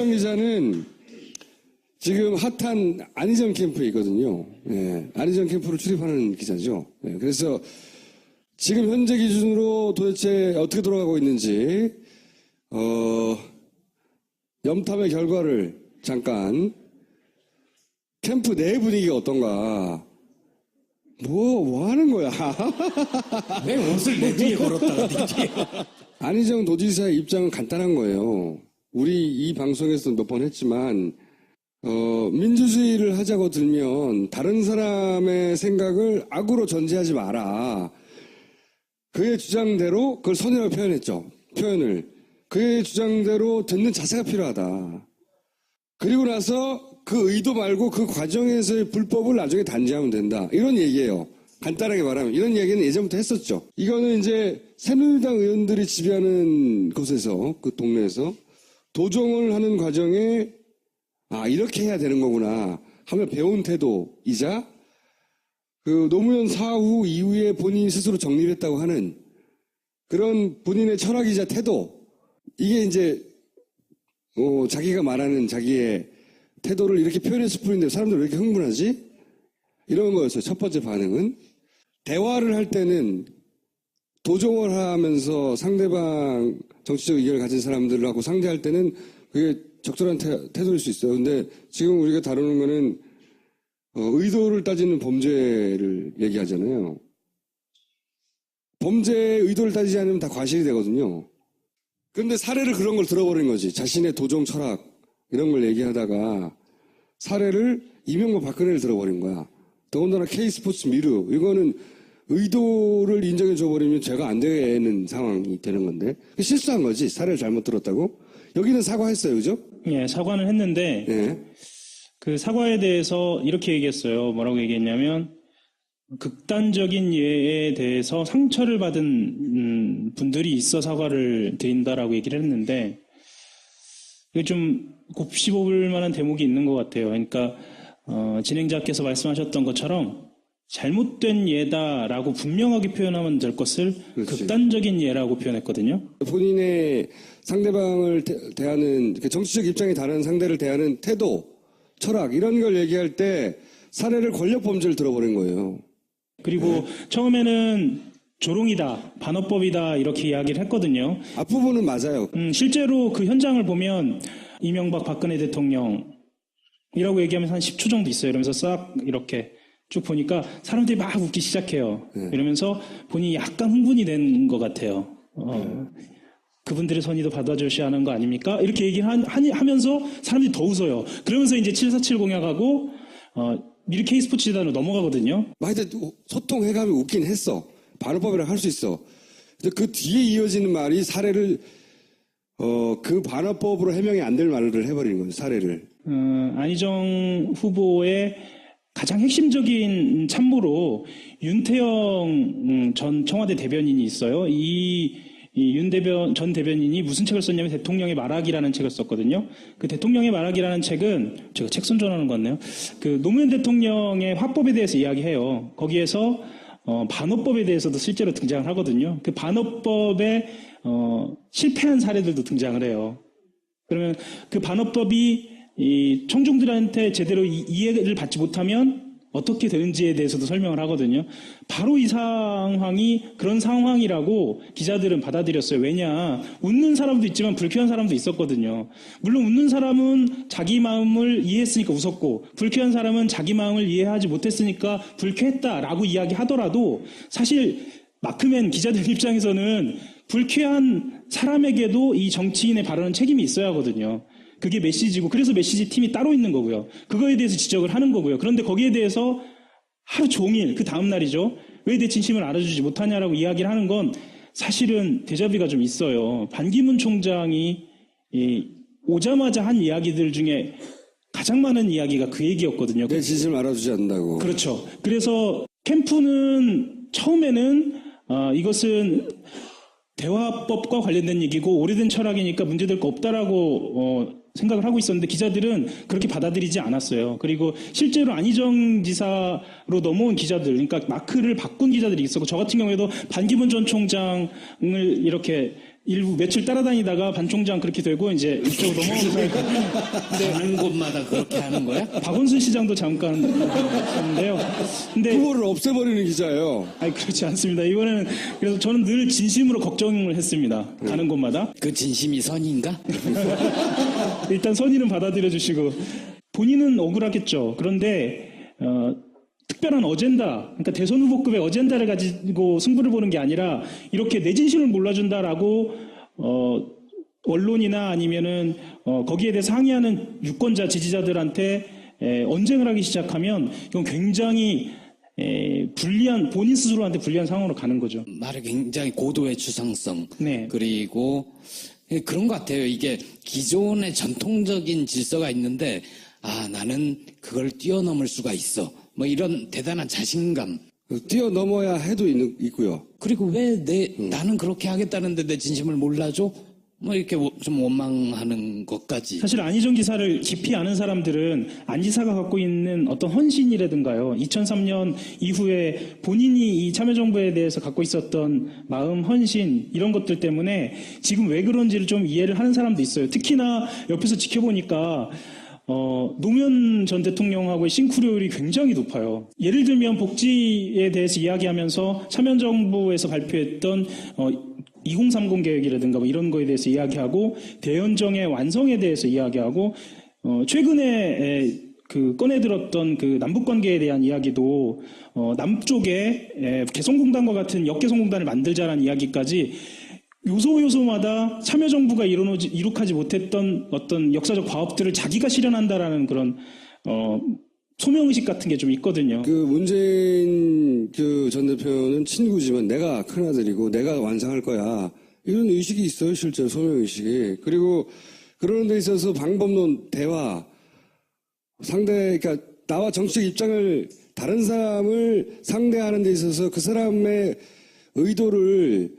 김민정 기자는 지금 핫한 안희정 캠프에 있거든요. 예, 안희정 캠프로 출입하는 기자죠. 예, 그래서 지금 현재 기준으로 도대체 어떻게 돌아가고 있는지 염탐의 결과를 잠깐 캠프 내 분위기가 어떤가. 뭐 하는 거야? 왜 옷을 내 뒤에 걸었다가 네 뒤에. 안희정 도지사의 입장은 간단한 거예요. 우리 이 방송에서 몇 번 했지만 민주주의를 하자고 들면 다른 사람의 생각을 악으로 전제하지 마라. 그의 주장대로 그걸 선이라고 표현했죠. 표현을. 그의 주장대로 듣는 자세가 필요하다. 그리고 나서 그 의도 말고 그 과정에서의 불법을 나중에 단죄하면 된다. 이런 얘기예요. 간단하게 말하면 이런 얘기는 예전부터 했었죠. 이거는 이제 새누리당 의원들이 지배하는 곳에서 그 동네에서 도정을 하는 과정에 이렇게 해야 되는 거구나 하며 배운 태도이자 그 노무현 사후 이후에 본인이 스스로 정리를 했다고 하는 그런 본인의 철학이자 태도, 이게 이제 자기가 말하는 자기의 태도를 이렇게 표현했을 뿐인데 사람들 왜 이렇게 흥분하지? 이런 거였어요. 첫 번째 반응은. 대화를 할 때는 도정을 하면서 상대방 정치적 의견을 가진 사람들하고 상대할 때는 그게 적절한 태도일 수 있어요. 근데 지금 우리가 다루는 거는 의도를 따지는 범죄를 얘기하잖아요. 범죄의 의도를 따지지 않으면 다 과실이 되거든요. 그런데 사례를 그런 걸 들어버린 거지. 자신의 도정 철학 이런 걸 얘기하다가 사례를 이명박 박근혜를 들어버린 거야. 더군다나 K스포츠 미르, 이거는 의도를 인정해 줘버리면 죄가 안 되는 상황이 되는 건데 실수한 거지. 사례를 잘못 들었다고. 여기는 사과했어요, 그죠? 예, 사과는 했는데 예. 그 사과에 대해서 이렇게 얘기했어요. 뭐라고 얘기했냐면 극단적인 예에 대해서 상처를 받은 분들이 있어 사과를 드린다라고 얘기를 했는데 이게 좀 곱씹어볼 만한 대목이 있는 것 같아요. 그러니까 진행자께서 말씀하셨던 것처럼 잘못된 예다라고 분명하게 표현하면 될 것을 그렇지. 극단적인 예라고 표현했거든요. 본인의 상대방을 대하는 정치적 입장이 다른 상대를 대하는 태도, 철학 이런 걸 얘기할 때 사례를 권력 범죄를 들어버린 거예요. 그리고 처음에는 조롱이다, 반어법이다 이렇게 이야기를 했거든요. 앞부분은 맞아요. 실제로 그 현장을 보면 이명박 박근혜 대통령이라고 얘기하면서 한 10초 정도 있어요. 이러면서 싹 이렇게 쭉 보니까 사람들이 막 웃기 시작해요. 이러면서 본인이 약간 흥분이 된 것 같아요. 그분들의 선의도 받아주셔야 하는 거 아닙니까? 이렇게 얘기하면서 사람들이 더 웃어요. 그러면서 이제 747 공약하고 미르 K스포츠 재단으로 넘어가거든요. 하여튼 소통해가면 웃긴 했어. 반어법이라고 할 수 있어. 근데 그 뒤에 이어지는 말이 사례를 그 반어법으로 해명이 안 될 말을 해버리는 거예요. 사례를. 안희정 후보의 가장 핵심적인 참모로 윤태영 전 청와대 대변인이 있어요. 이 윤 전 대변인이 무슨 책을 썼냐면 대통령의 말하기라는 책을 썼거든요. 그 대통령의 말하기라는 책은 제가 책 선전하는 것 같네요. 그 노무현 대통령의 화법에 대해서 이야기해요. 거기에서 반어법에 대해서도 실제로 등장을 하거든요. 그 반어법에 실패한 사례들도 등장을 해요. 그러면 그 반어법이 이 청중들한테 제대로 이해를 받지 못하면 어떻게 되는지에 대해서도 설명을 하거든요. 바로 이 상황이 그런 상황이라고 기자들은 받아들였어요. 왜냐, 웃는 사람도 있지만 불쾌한 사람도 있었거든요. 물론 웃는 사람은 자기 마음을 이해했으니까 웃었고 불쾌한 사람은 자기 마음을 이해하지 못했으니까 불쾌했다라고 이야기하더라도 사실 마크맨 기자들 입장에서는 불쾌한 사람에게도 이 정치인의 발언은 책임이 있어야 하거든요. 그게 메시지고 그래서 메시지 팀이 따로 있는 거고요. 그거에 대해서 지적을 하는 거고요. 그런데 거기에 대해서 하루 종일 그 다음 날이죠. 왜 내 진심을 알아주지 못하냐라고 이야기를 하는 건 사실은 데자뷰가 좀 있어요. 반기문 총장이 오자마자 한 이야기들 중에 가장 많은 이야기가 그 얘기였거든요. 내 진심을 알아주지 않는다고. 그렇죠. 그래서 캠프는 처음에는 이것은 대화법과 관련된 얘기고 오래된 철학이니까 문제될 거 없다라고 생각을 하고 있었는데 기자들은 그렇게 받아들이지 않았어요. 그리고 실제로 안희정 지사로 넘어온 기자들, 그러니까 마크를 바꾼 기자들이 있었고 저 같은 경우에도 반기문 전 총장을 이렇게 일부 며칠 따라다니다가 반 총장 그렇게 되고 이제 이쪽으로 넘어오면서 가는 곳마다 그렇게 하는 거야? 박원순 시장도 잠깐 했는데요. 근데 후보를 없애버리는 기자예요. 아니 그렇지 않습니다. 이번에는 그래서 저는 늘 진심으로 걱정을 했습니다. 가는 곳마다 그 진심이 선인가? 일단 선의는 받아들여 주시고 본인은 억울하겠죠. 그런데 특별한 어젠다, 그러니까 대선 후보급의 어젠다를 가지고 승부를 보는 게 아니라 이렇게 내 진심을 몰라준다라고 언론이나 아니면은 거기에 대해서 항의하는 유권자 지지자들한테 언쟁을 하기 시작하면 이건 굉장히 불리한 본인 스스로한테 불리한 상황으로 가는 거죠. 말에 굉장히 고도의 추상성. 네. 그리고 그런 것 같아요. 이게 기존의 전통적인 질서가 있는데 나는 그걸 뛰어넘을 수가 있어. 뭐 이런 대단한 자신감. 뛰어넘어야 해도 있고요. 그리고 왜 나는 그렇게 하겠다는데 내 진심을 몰라줘? 뭐 이렇게 좀 원망하는 것까지. 사실 안희정 지사를 깊이 아는 사람들은 안 지사가 갖고 있는 어떤 헌신이라든가요. 2003년 이후에 본인이 이 참여정부에 대해서 갖고 있었던 마음, 헌신 이런 것들 때문에 지금 왜 그런지를 좀 이해를 하는 사람도 있어요. 특히나 옆에서 지켜보니까 노무현 전 대통령하고의 싱크로율이 굉장히 높아요. 예를 들면 복지에 대해서 이야기하면서 참여정부에서 발표했던 2030 계획이라든가 뭐 이런 거에 대해서 이야기하고 대연정의 완성에 대해서 이야기하고 최근에 꺼내들었던 그 남북관계에 대한 이야기도 남쪽에 개성공단과 같은 역개성공단을 만들자라는 이야기까지 요소요소마다 참여정부가 이룩하지 못했던 어떤 역사적 과업들을 자기가 실현한다라는 그런 소명의식 같은 게 좀 있거든요. 그 문재인 전 대표는 친구지만 내가 큰아들이고 내가 완성할 거야. 이런 의식이 있어요, 실제로 소명의식이. 그리고 그러는 데 있어서 방법론, 대화, 그러니까 나와 정치적 입장을 다른 사람을 상대하는 데 있어서 그 사람의 의도를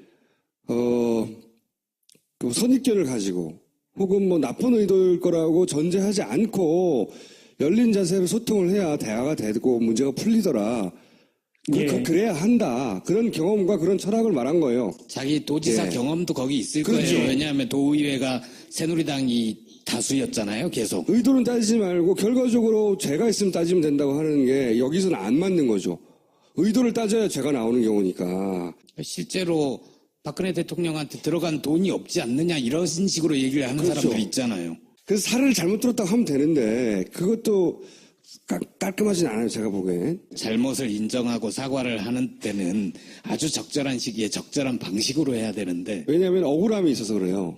그 선입견을 가지고 혹은 뭐 나쁜 의도일 거라고 전제하지 않고 열린 자세로 소통을 해야 대화가 되고 문제가 풀리더라. 예. 그래야 한다. 그런 경험과 그런 철학을 말한 거예요. 자기 도지사 예. 경험도 거기 있을 그렇죠. 거예요. 왜냐하면 도의회가 새누리당이 다수였잖아요. 계속. 의도는 따지지 말고 결과적으로 죄가 있으면 따지면 된다고 하는 게 여기서는 안 맞는 거죠. 의도를 따져야 죄가 나오는 경우니까. 실제로 박근혜 대통령한테 들어간 돈이 없지 않느냐 이런 식으로 얘기를 하는 그렇죠. 사람들이 있잖아요. 그래서 살을 잘못 들었다고 하면 되는데 그것도 깔끔하진 않아요. 제가 보기엔. 잘못을 인정하고 사과를 하는 때는 아주 적절한 시기에 적절한 방식으로 해야 되는데 왜냐하면 억울함이 있어서 그래요.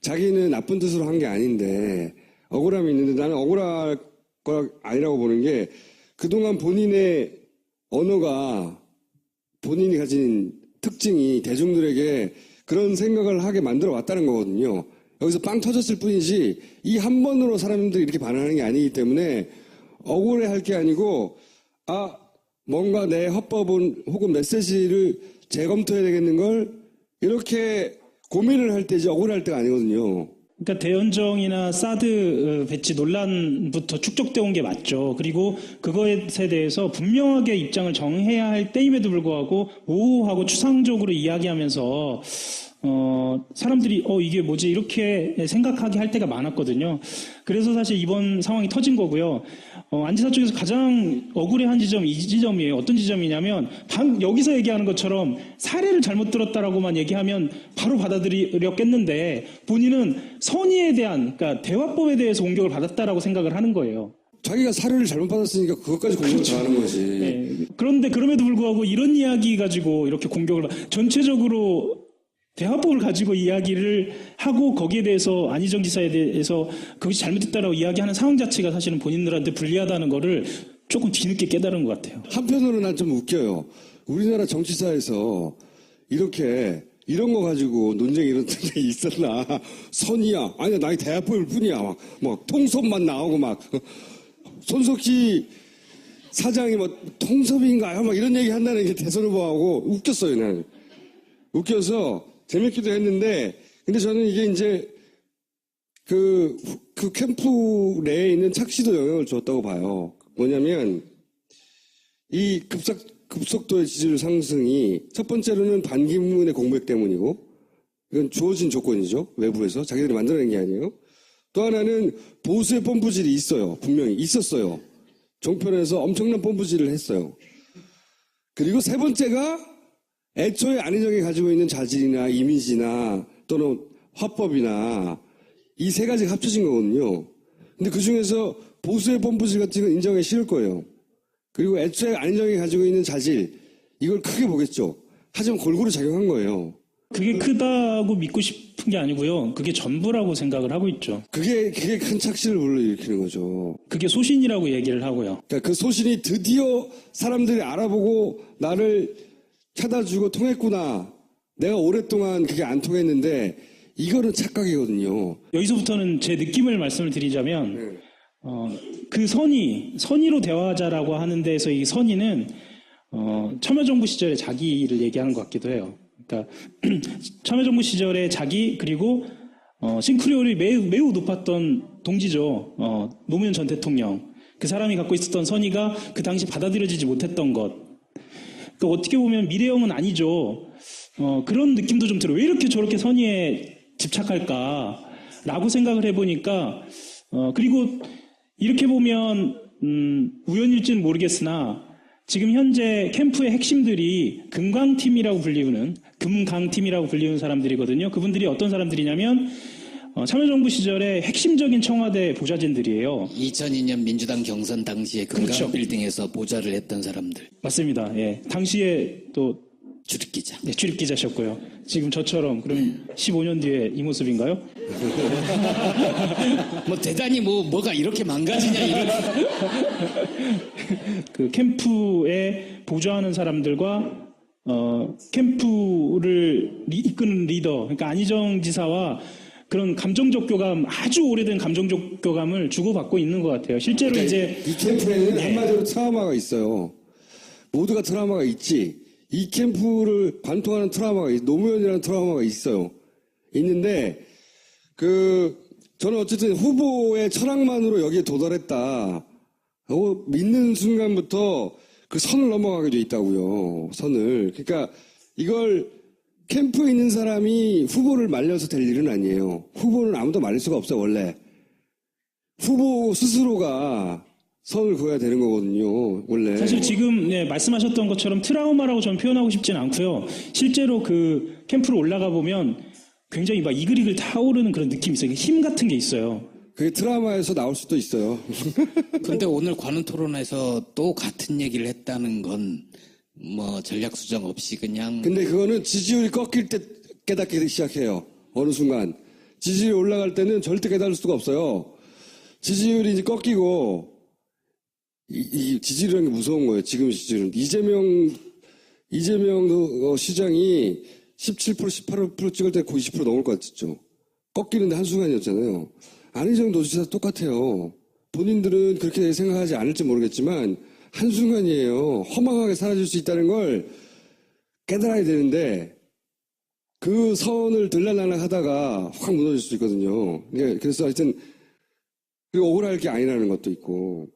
자기는 나쁜 뜻으로 한 게 아닌데 억울함이 있는데 나는 억울할 거 아니라고 보는 게 그동안 본인의 언어가 본인이 가진 특징이 대중들에게 그런 생각을 하게 만들어 왔다는 거거든요. 여기서 빵 터졌을 뿐이지 이 한 번으로 사람들이 이렇게 반응하는 게 아니기 때문에 억울해할 게 아니고 뭔가 내 헌법은 혹은 메시지를 재검토해야 되겠는 걸 이렇게 고민을 할 때지 억울할 때가 아니거든요. 그러니까 대연정이나 사드 배치 논란부터 축적되어 온 게 맞죠. 그리고 그것에 대해서 분명하게 입장을 정해야 할 때임에도 불구하고 모호하고 추상적으로 이야기하면서 사람들이 이게 뭐지 이렇게 생각하게 할 때가 많았거든요. 그래서 사실 이번 상황이 터진 거고요. 안 지사 쪽에서 가장 억울해한 지점이 이 지점이에요. 어떤 지점이냐면 여기서 얘기하는 것처럼 사례를 잘못 들었다라고만 얘기하면 바로 받아들였겠는데 본인은 선의에 대한 그러니까 대화법에 대해서 공격을 받았다라고 생각을 하는 거예요. 자기가 사료를 잘못 받았으니까 그것까지 공격을 당하는 거지. 네. 그런데 그럼에도 불구하고 이런 이야기 가지고 이렇게 공격을 전체적으로 대화법을 가지고 이야기를 하고 거기에 대해서 안희정 지사에 대해서 그것이 잘못됐다라고 이야기하는 상황 자체가 사실은 본인들한테 불리하다는 거를 조금 뒤늦게 깨달은 것 같아요. 한편으로는 난 좀 웃겨요. 우리나라 정치사에서 이렇게 이런 거 가지고 논쟁이 이런 게 있었나. 선이야. 아니야 나이 대화법일 뿐이야. 막 통섭만 나오고 막 손석희 사장이 뭐 통섭인가요? 막 이런 얘기 한다는 게 대선 후보하고 웃겼어요. 나는. 웃겨서 재밌기도 했는데, 근데 저는 이게 이제 그 캠프 내에 있는 착시도 영향을 줬다고 봐요. 뭐냐면 이 급속도의 지지율 상승이 첫 번째로는 반기문의 공백 때문이고, 이건 주어진 조건이죠. 외부에서. 자기들이 만들어낸 게 아니에요. 또 하나는 보수의 펌프질이 있어요. 분명히 있었어요. 종편에서 엄청난 펌프질을 했어요. 그리고 세 번째가 애초에 안희정이 가지고 있는 자질이나 이미지나 또는 화법이나 이 세 가지가 합쳐진 거거든요. 근데 그 중에서 보수의 펌프질 같은 건 인정하기 싫을 거예요. 그리고 애초에 안희정이 가지고 있는 자질, 이걸 크게 보겠죠. 하지만 골고루 작용한 거예요. 그게 크다고 믿고 싶은 게 아니고요. 그게 전부라고 생각을 하고 있죠. 그게 큰 착시를 불러일으키는 거죠. 그게 소신이라고 얘기를 하고요. 그러니까 그 소신이 드디어 사람들이 알아보고 나를 찾아주고 통했구나. 내가 오랫동안 그게 안 통했는데 이거는 착각이거든요. 여기서부터는 제 느낌을 말씀을 드리자면 그 선의로 대화하자라고 하는 데에서 이 선의는 참여정부 시절에 자기를 얘기하는 것 같기도 해요. 그러니까 참여정부 시절에 자기 그리고 싱크로율이 매우 높았던 동지죠. 노무현 전 대통령. 그 사람이 갖고 있었던 선의가 그 당시 받아들여지지 못했던 것. 그러니까 어떻게 보면 미래형은 아니죠. 그런 느낌도 좀 들어요. 왜 이렇게 저렇게 선의에 집착할까라고 생각을 해보니까 그리고 이렇게 보면 우연일지는 모르겠으나 지금 현재 캠프의 핵심들이 금강팀이라고 불리우는 사람들이거든요. 그분들이 어떤 사람들이냐면 참여정부 시절에 핵심적인 청와대 보좌진들이에요. 2002년 민주당 경선 당시에 그렇죠. 금강빌딩에서 보좌를 했던 사람들. 맞습니다. 예. 당시에 또 출입기자. 네, 출입기자셨고요. 지금 저처럼 그럼 15년 뒤에 이 모습인가요? 뭐 대단히 뭐가 이렇게 망가지냐 이런. 그 캠프에 보좌하는 사람들과 캠프를 이끄는 리더, 그러니까 안희정 지사와 그런 감정적 교감, 아주 오래된 감정적 교감을 주고받고 있는 것 같아요. 실제로 그러니까 이제 이 캠프에는 한마디로 트라우마가 있어요. 모두가 트라우마가 있지. 이 캠프를 관통하는 트라우마가 노무현이라는 트라우마가 있어요. 있는데 저는 어쨌든 후보의 철학만으로 여기에 도달했다 하고 믿는 순간부터 그 선을 넘어가게 돼 있다고요. 선을. 그러니까 이걸 캠프에 있는 사람이 후보를 말려서 될 일은 아니에요. 후보는 아무도 말릴 수가 없어요, 원래. 후보 스스로가 선을 그어야 되는 거거든요, 원래. 사실 지금 말씀하셨던 것처럼 트라우마라고 저는 표현하고 싶지는 않고요. 실제로 그 캠프로 올라가 보면 굉장히 막 이글이글 타오르는 그런 느낌이 있어요. 힘 같은 게 있어요. 그게 트라우마에서 나올 수도 있어요. 근데 오늘 관훈 토론에서 또 같은 얘기를 했다는 건 전략 수정 없이 그냥. 근데 그거는 지지율이 꺾일 때 깨닫기 시작해요. 어느 순간. 지지율이 올라갈 때는 절대 깨달을 수가 없어요. 지지율이 이제 꺾이고, 이 지지율이라는 게 무서운 거예요. 지금 지지율은. 이재명 시장이 17%, 18% 찍을 때 거의 20% 넘을 것 같았죠. 꺾이는데 한순간이었잖아요. 안희정 도지사 똑같아요. 본인들은 그렇게 생각하지 않을지 모르겠지만 한순간이에요. 허망하게 사라질 수 있다는 걸 깨달아야 되는데 그 선을 들락날락 하다가 확 무너질 수 있거든요. 그래서 하여튼 그리고 억울할 게 아니라는 것도 있고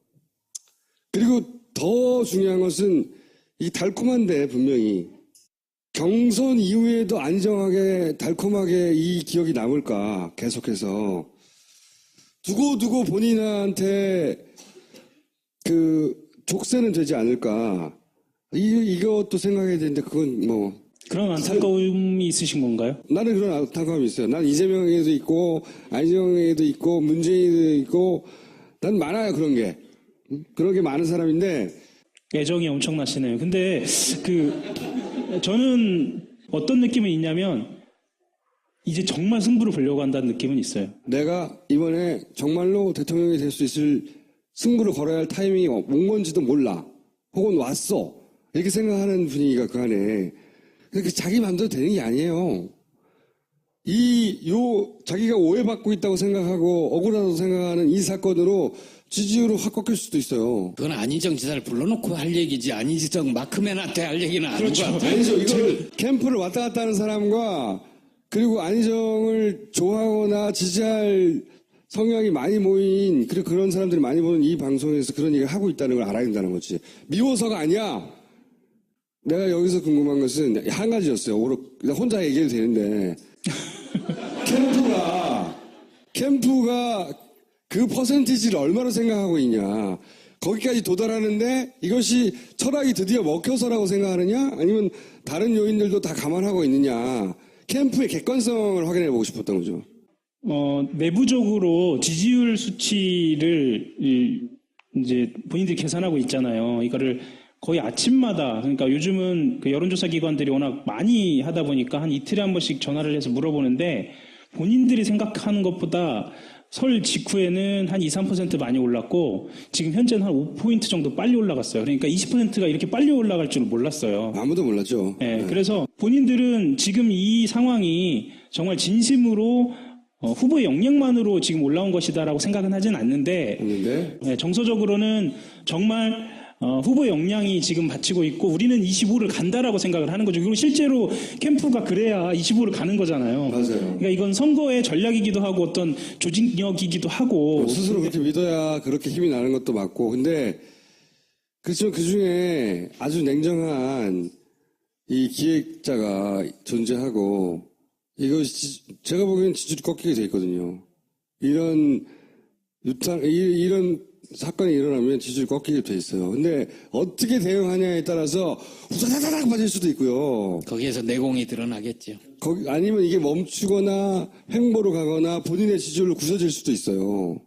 그리고 더 중요한 것은 이 달콤한데 분명히 경선 이후에도 안정하게 달콤하게 이 기억이 남을까 계속해서 두고 본인한테 그 족쇄는 되지 않을까 이것도 생각해야 되는데 그건 그런 안타까움이 있으신 건가요? 나는 그런 안타까움이 있어요. 난 이재명에도 있고 안희정에도 있고 문재인에도 있고 난 많아요 그런 게 많은 사람인데 애정이 엄청나시네요. 근데 저는 어떤 느낌이 있냐면 이제 정말 승부를 보려고 한다는 느낌은 있어요. 내가 이번에 정말로 대통령이 될 수 있을 승부를 걸어야 할 타이밍이 온 건지도 몰라. 혹은 왔어. 이렇게 생각하는 분위기가 그 안에. 그러니까 자기 마음대로 되는 게 아니에요. 자기가 오해받고 있다고 생각하고 억울하다고 생각하는 이 사건으로 지지율을 확 꺾일 수도 있어요. 그건 안희정 지사를 불러놓고 할 얘기지 안희정 마크맨한테 할 얘기는 아닌 것 같아요. 아니죠. 이걸 캠프를 왔다 갔다 하는 사람과 그리고 안희정을 좋아하거나 지지할 성향이 많이 모인 그리고 그런 사람들이 많이 보는 이 방송에서 그런 얘기를 하고 있다는 걸 알아야 된다는 거지. 미워서가 아니야. 내가 여기서 궁금한 것은 한 가지였어요. 혼자 얘기해도 되는데 캠프가 그 퍼센티지를 얼마로 생각하고 있냐. 거기까지 도달하는데 이것이 철학이 드디어 먹혀서라고 생각하느냐? 아니면 다른 요인들도 다 감안하고 있느냐? 캠프의 객관성을 확인해 보고 싶었던 거죠. 내부적으로 지지율 수치를 이제 본인들이 계산하고 있잖아요. 이거를 거의 아침마다, 그러니까 요즘은 그 여론조사 기관들이 워낙 많이 하다 보니까 한 이틀에 한 번씩 전화를 해서 물어보는데 본인들이 생각하는 것보다 설 직후에는 한 2, 3% 많이 올랐고 지금 현재는 한 5포인트 정도 빨리 올라갔어요. 그러니까 20%가 이렇게 빨리 올라갈 줄은 몰랐어요. 아무도 몰랐죠. 네, 그래서 본인들은 지금 이 상황이 정말 진심으로 후보의 역량만으로 지금 올라온 것이다라고 생각은 하진 않는데 네, 정서적으로는 정말 후보의 역량이 지금 받치고 있고 우리는 25를 간다라고 생각을 하는 거죠. 그리고 실제로 캠프가 그래야 25를 가는 거잖아요. 맞아요. 그러니까 이건 선거의 전략이기도 하고 어떤 조직력이기도 하고 스스로 그렇게 믿어야 그렇게 힘이 나는 것도 맞고. 근데 그렇지만 그중에 아주 냉정한 이 기획자가 존재하고 이것이 제가 보기엔 지지율이 꺾이게 돼 있거든요. 이런 사건이 일어나면 지지율이 꺾이게 돼 있어요. 근데 어떻게 대응하냐에 따라서 후다다닥 빠질 수도 있고요. 거기에서 내공이 드러나겠죠. 아니면 이게 멈추거나 횡보로 가거나 본인의 지지율로 굳어질 수도 있어요.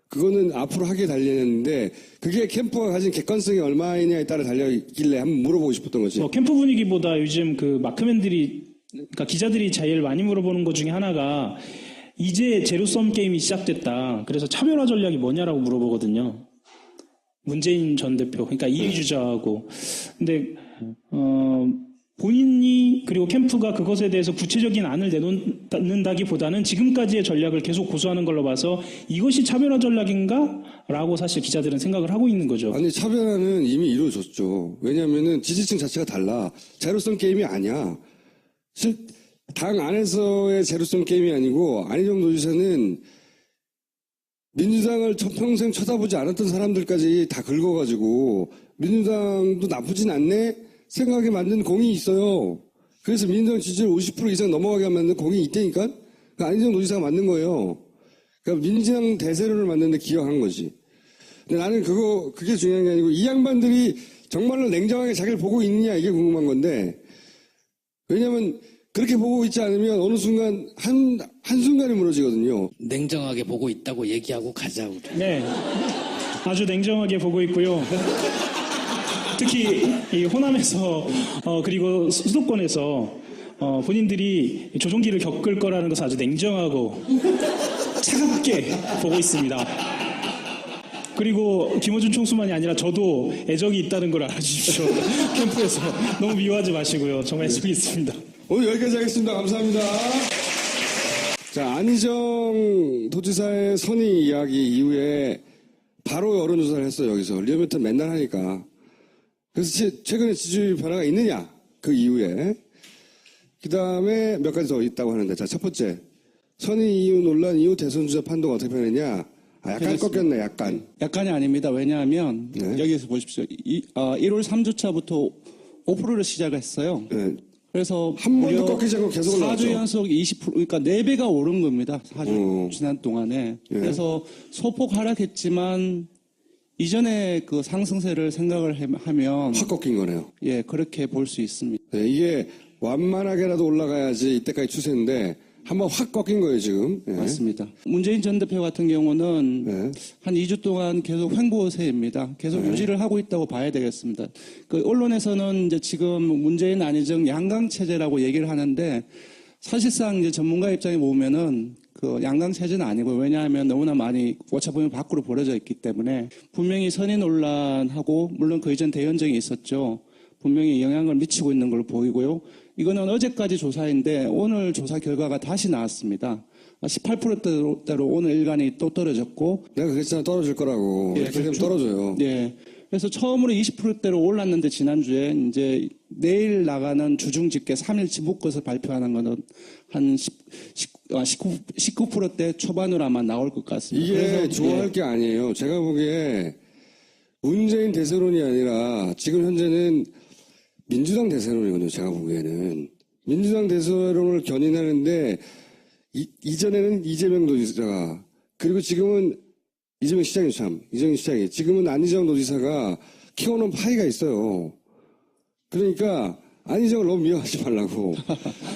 그거는 앞으로 하게 달려있는데 그게 캠프가 가진 객관성이 얼마이냐에 따라 달려있길래 한번 물어보고 싶었던 거지. 캠프 분위기보다 요즘 그 마크맨들이 그러니까 기자들이 제일 많이 물어보는 것 중에 하나가 이제 제로섬 게임이 시작됐다. 그래서 차별화 전략이 뭐냐라고 물어보거든요. 문재인 전 대표, 그러니까 2위 주자하고. 근데 본인이 그리고 캠프가 그것에 대해서 구체적인 안을 내놓는다기보다는 지금까지의 전략을 계속 고수하는 걸로 봐서 이것이 차별화 전략인가? 라고 사실 기자들은 생각을 하고 있는 거죠. 아니 차별화는 이미 이루어졌죠. 왜냐하면은 지지층 자체가 달라. 제로섬 게임이 아니야. 당 안에서의 제로섬 게임이 아니고 안희정 도지사는 민주당을 평생 쳐다보지 않았던 사람들까지 다 긁어가지고 민주당도 나쁘진 않네 생각하게 만든 공이 있어요. 그래서 민주당 지지율 50% 이상 넘어가게 만든 공이 있다니까. 안희정 도지사가 만든 거예요. 그러니까 민주당 대세론을 만드는데 기여한 거지. 근데 나는 그게 중요한 게 아니고 이 양반들이 정말로 냉정하게 자기를 보고 있느냐 이게 궁금한 건데 왜냐면 그렇게 보고 있지 않으면 어느 순간 한순간에 무너지거든요. 냉정하게 보고 있다고 얘기하고 가자 우리. 네, 아주 냉정하게 보고 있고요. 특히 이 호남에서 그리고 수도권에서 본인들이 조종기를 겪을 거라는 것을 아주 냉정하고 차갑게 보고 있습니다. 그리고 김어준 총수만이 아니라 저도 애정이 있다는 걸 알아주십시오. 캠프에서 너무 미워하지 마시고요. 정말 애정이 있습니다. 오늘 여기까지 하겠습니다. 감사합니다. 자, 안희정 도지사의 선의 이야기 이후에 바로 여론조사를 했어요. 여기서 리얼미터 맨날 하니까. 그래서 최근에 지지율 변화가 있느냐 그 이후에 그 다음에 몇 가지 더 있다고 하는데 자, 첫 번째 선의 이후 논란 이후 대선 주자 판도가 어떻게 변했냐. 약간 꺾였네, 약간. 약간이 아닙니다. 왜냐하면 여기에서 보십시오. 1월 3주차부터 5%를 시작했어요. 네. 그래서 한 번도 꺾이지 않고 계속 올라왔죠. 4주 연속 20%, 그러니까 4배가 오른 겁니다. 4주 지난 동안에. 그래서 소폭 하락했지만 이전에 그 상승세를 생각을 하면 확 꺾인 거네요. 예, 그렇게 볼 수 있습니다. 네, 이게 완만하게라도 올라가야지 이때까지 추세인데 한번 확 꺾인 거예요, 지금. 네. 맞습니다. 문재인 전 대표 같은 경우는 한 2주 동안 계속 횡보세입니다. 계속 유지를 하고 있다고 봐야 되겠습니다. 그 언론에서는 이제 지금 문재인 안희정 양강체제라고 얘기를 하는데 사실상 이제 전문가 입장에 보면은 그 양강체제는 아니고 왜냐하면 너무나 많이 오차범위 밖으로 벌어져 있기 때문에 분명히 선의 논란하고 물론 그 이전 대연정이 있었죠. 분명히 영향을 미치고 있는 걸로 보이고요. 이거는 어제까지 조사인데 오늘 조사 결과가 다시 나왔습니다. 18%대로 오늘 일간이 또 떨어졌고. 내가 그랬잖아, 떨어질 거라고. 예, 이렇게 되면 떨어져요. 예. 그래서 처음으로 20%대로 올랐는데 지난주에 이제 내일 나가는 주중 집계 3일치 묶어서 발표하는 거는 한 19%대 초반으로 아마 나올 것 같습니다. 이게 그래서, 좋아할 게 아니에요. 제가 보기에 문재인 대세론이 아니라 지금 현재는 민주당 대세론이거든요. 제가 보기에는. 민주당 대선을 견인하는데 이전에는 이재명 도지사가 그리고 지금은 이재명 시장이 지금은 안희정 도지사가 키워놓은 파이가 있어요. 그러니까 안희정을 너무 미워하지 말라고.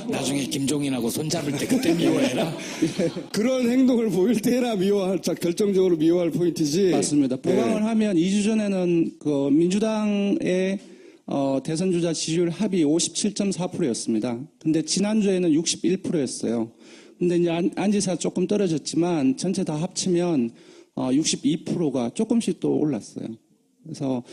나중에 김종인하고 손잡을 때 그때 미워해라. 그런 행동을 보일 때나 결정적으로 미워할 포인트지. 맞습니다. 보강을 네. 하면 2주 전에는 그 민주당의 대선 주자 지지율 합이 57.4%였습니다. 근데 지난주에는 61%였어요. 근데 이제 안 지사 조금 떨어졌지만 전체 다 합치면 62%가 조금씩 또 올랐어요. 그래서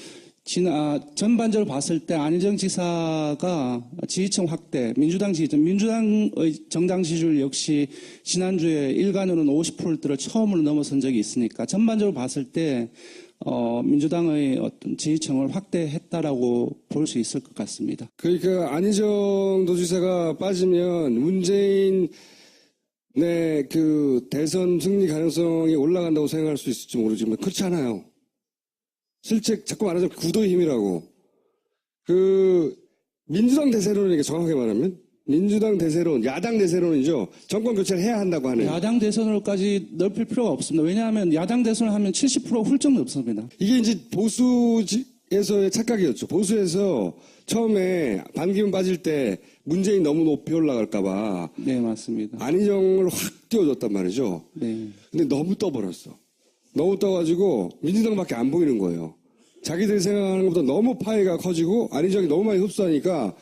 전반적으로 봤을 때 안희정 지사가 지지층 확대, 민주당의 정당 지지율 역시 지난주에 일간으로는 50%를 처음으로 넘어선 적이 있으니까 전반적으로 봤을 때 민주당의 어떤 지지층을 확대했다라고 볼 수 있을 것 같습니다. 그러니까 안희정 도지사가 빠지면 문재인의 그 대선 승리 가능성이 올라간다고 생각할 수 있을지 모르지만 그렇지 않아요. 실제 자꾸 말하자면 구도의 힘이라고. 그 민주당 대세론은 이게 정확하게 말하면 민주당 대세론, 야당 대세론이죠. 정권 교체를 해야 한다고 하는. 야당 대선을까지 넓힐 필요가 없습니다. 왜냐하면 야당 대선을 하면 70% 훌쩍 넘습니다. 이게 이제 보수에서의 착각이었죠. 보수에서 처음에 반기문 빠질 때 문재인 너무 높이 올라갈까봐 네, 맞습니다. 안희정을 확 띄워줬단 말이죠. 네. 근데 너무 떠버렸어. 너무 떠가지고 민주당밖에 안 보이는 거예요. 자기들이 생각하는 것보다 너무 파이가 커지고 안희정이 너무 많이 흡수하니까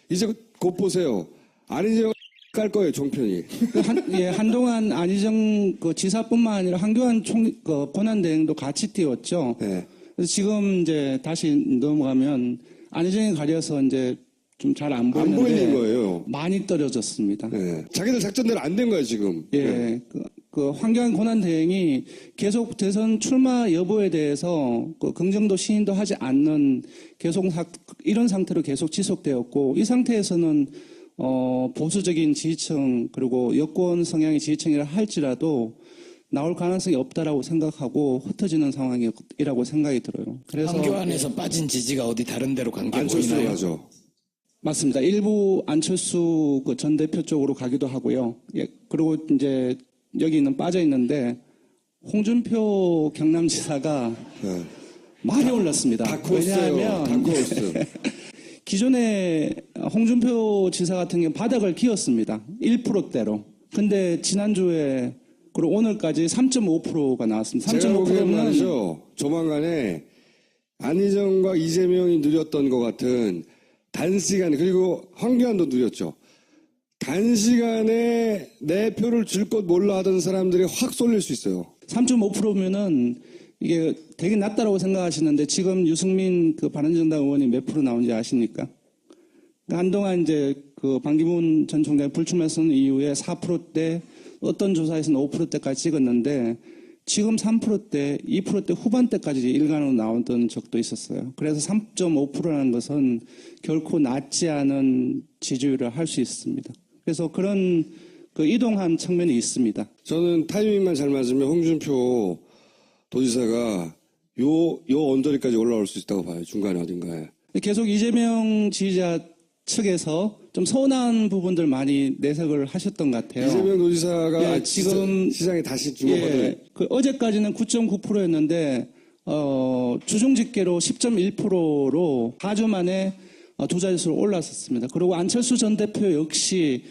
이제 곧 보세요. 안희정 깔 거예요, 종편이. 한동안 안희정 그 지사뿐만 아니라 한교안 권한대행도 같이 띄웠죠. 네. 그래서 지금 이제 다시 넘어가면 안희정이 가려서 이제 좀 잘 안 보이는데 안 보이는 거예요. 많이 떨어졌습니다. 네. 자기들 작전대로 안 된 거예요, 지금. 예, 네. 그 황교안 권한대행이 계속 대선 출마 여부에 대해서 그 긍정도 시인도 하지 않는 계속 이런 상태로 계속 지속되었고 이 상태에서는 보수적인 지지층 그리고 여권 성향의 지지층이라 할지라도 나올 가능성이 없다라고 생각하고 흩어지는 상황이라고 생각이 들어요. 그래서 황교안에서 빠진 지지가 어디 다른 데로 간 게 안철수로 보이나요? 가죠. 맞습니다. 일부 안철수 그 전 대표 쪽으로 가기도 하고요. 예, 그리고 이제 여기는 빠져 있는데 홍준표 경남지사가 네. 많이 올랐습니다. 다크호스예요. 왜냐하면 다크호스. 기존에 홍준표 지사 같은 경우 바닥을 기었습니다. 1%대로. 근데 지난주에 그리고 오늘까지 3.5%가 나왔습니다. 제가 보기엔 3.5%는 말이죠. 조만간에 안희정과 이재명이 누렸던 것 같은 단시간에 그리고 황교안도 누렸죠. 단시간에 내 표를 줄 것 몰라 하던 사람들이 확 쏠릴 수 있어요. 3.5%면은 이게 되게 낮다라고 생각하시는데 지금 유승민 그 바른정당 의원이 몇 프로 나온지 아십니까? 한동안 이제 그 반기문 전 총장이 불출마선 이후에 4%대 어떤 조사에서는 5%대까지 찍었는데 지금 3%대, 2%대 후반대까지 일간으로 나왔던 적도 있었어요. 그래서 3.5%라는 것은 결코 낮지 않은 지지율을 할 수 있습니다. 그래서 그런 그 이동한 측면이 있습니다. 저는 타이밍만 잘 맞으면 홍준표 도지사가 요 언저리까지 올라올 수 있다고 봐요. 중간에 어딘가에. 계속 이재명 지지자 측에서 좀 서운한 부분들 많이 내색을 하셨던 것 같아요. 이재명 도지사가 예, 지금 시장에 다시 주목받을 그 어제까지는 9.9%였는데 주중 집계로 10.1%로 4주 만에 두 자릿수로 올랐었습니다. 그리고 안철수 전 대표 역시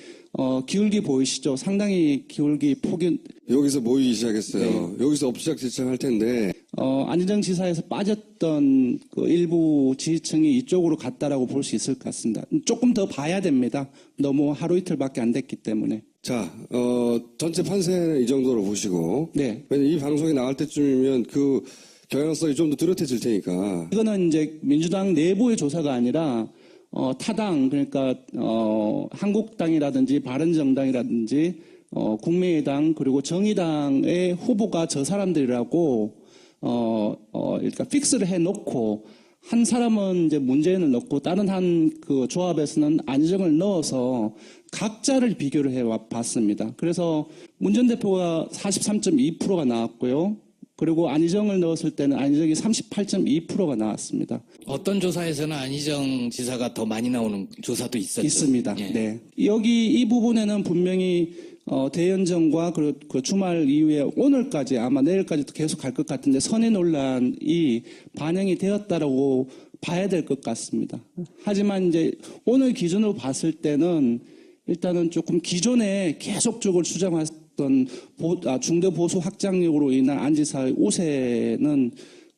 기울기 보이시죠? 상당히 기울기 폭이 여기서 모이기 시작했어요. 여기서 엎치락뒤치락 할 텐데 안희정 지사에서 빠졌던 그 일부 지지층이 이쪽으로 갔다라고 볼 수 있을 것 같습니다. 조금 더 봐야 됩니다. 너무 하루 이틀밖에 안 됐기 때문에. 자, 전체 판세는 이 정도로 보시고 네. 왜냐면 이 방송이 나갈 때쯤이면 그 경향성이 좀 더 뚜렷해질 테니까 이거는 이제 민주당 내부의 조사가 아니라 타당 그러니까 한국당이라든지 바른정당이라든지 국민의당 그리고 정의당의 후보가 저 사람들이라고 그러니까 픽스를 해놓고 한 사람은 이제 문재인을 넣고 다른 한 그 조합에서는 안희정을 넣어서 각자를 비교를 해봤습니다. 그래서 문 전 대표가 43.2%가 나왔고요. 그리고 안희정을 넣었을 때는 안희정이 38.2%가 나왔습니다. 어떤 조사에서는 안희정 지사가 더 많이 나오는 조사도 있었죠. 있습니다. 예. 네. 여기 이 부분에는 분명히 대연정과 그 주말 이후에 오늘까지 아마 내일까지도 계속 갈 것 같은데 선의 논란이 반영이 되었다라고 봐야 될 것 같습니다. 하지만 이제 오늘 기준으로 봤을 때는 일단은 조금 기존에 계속적으로 주장했던 중대 보수 확장력으로 인한 안 지사의 우세는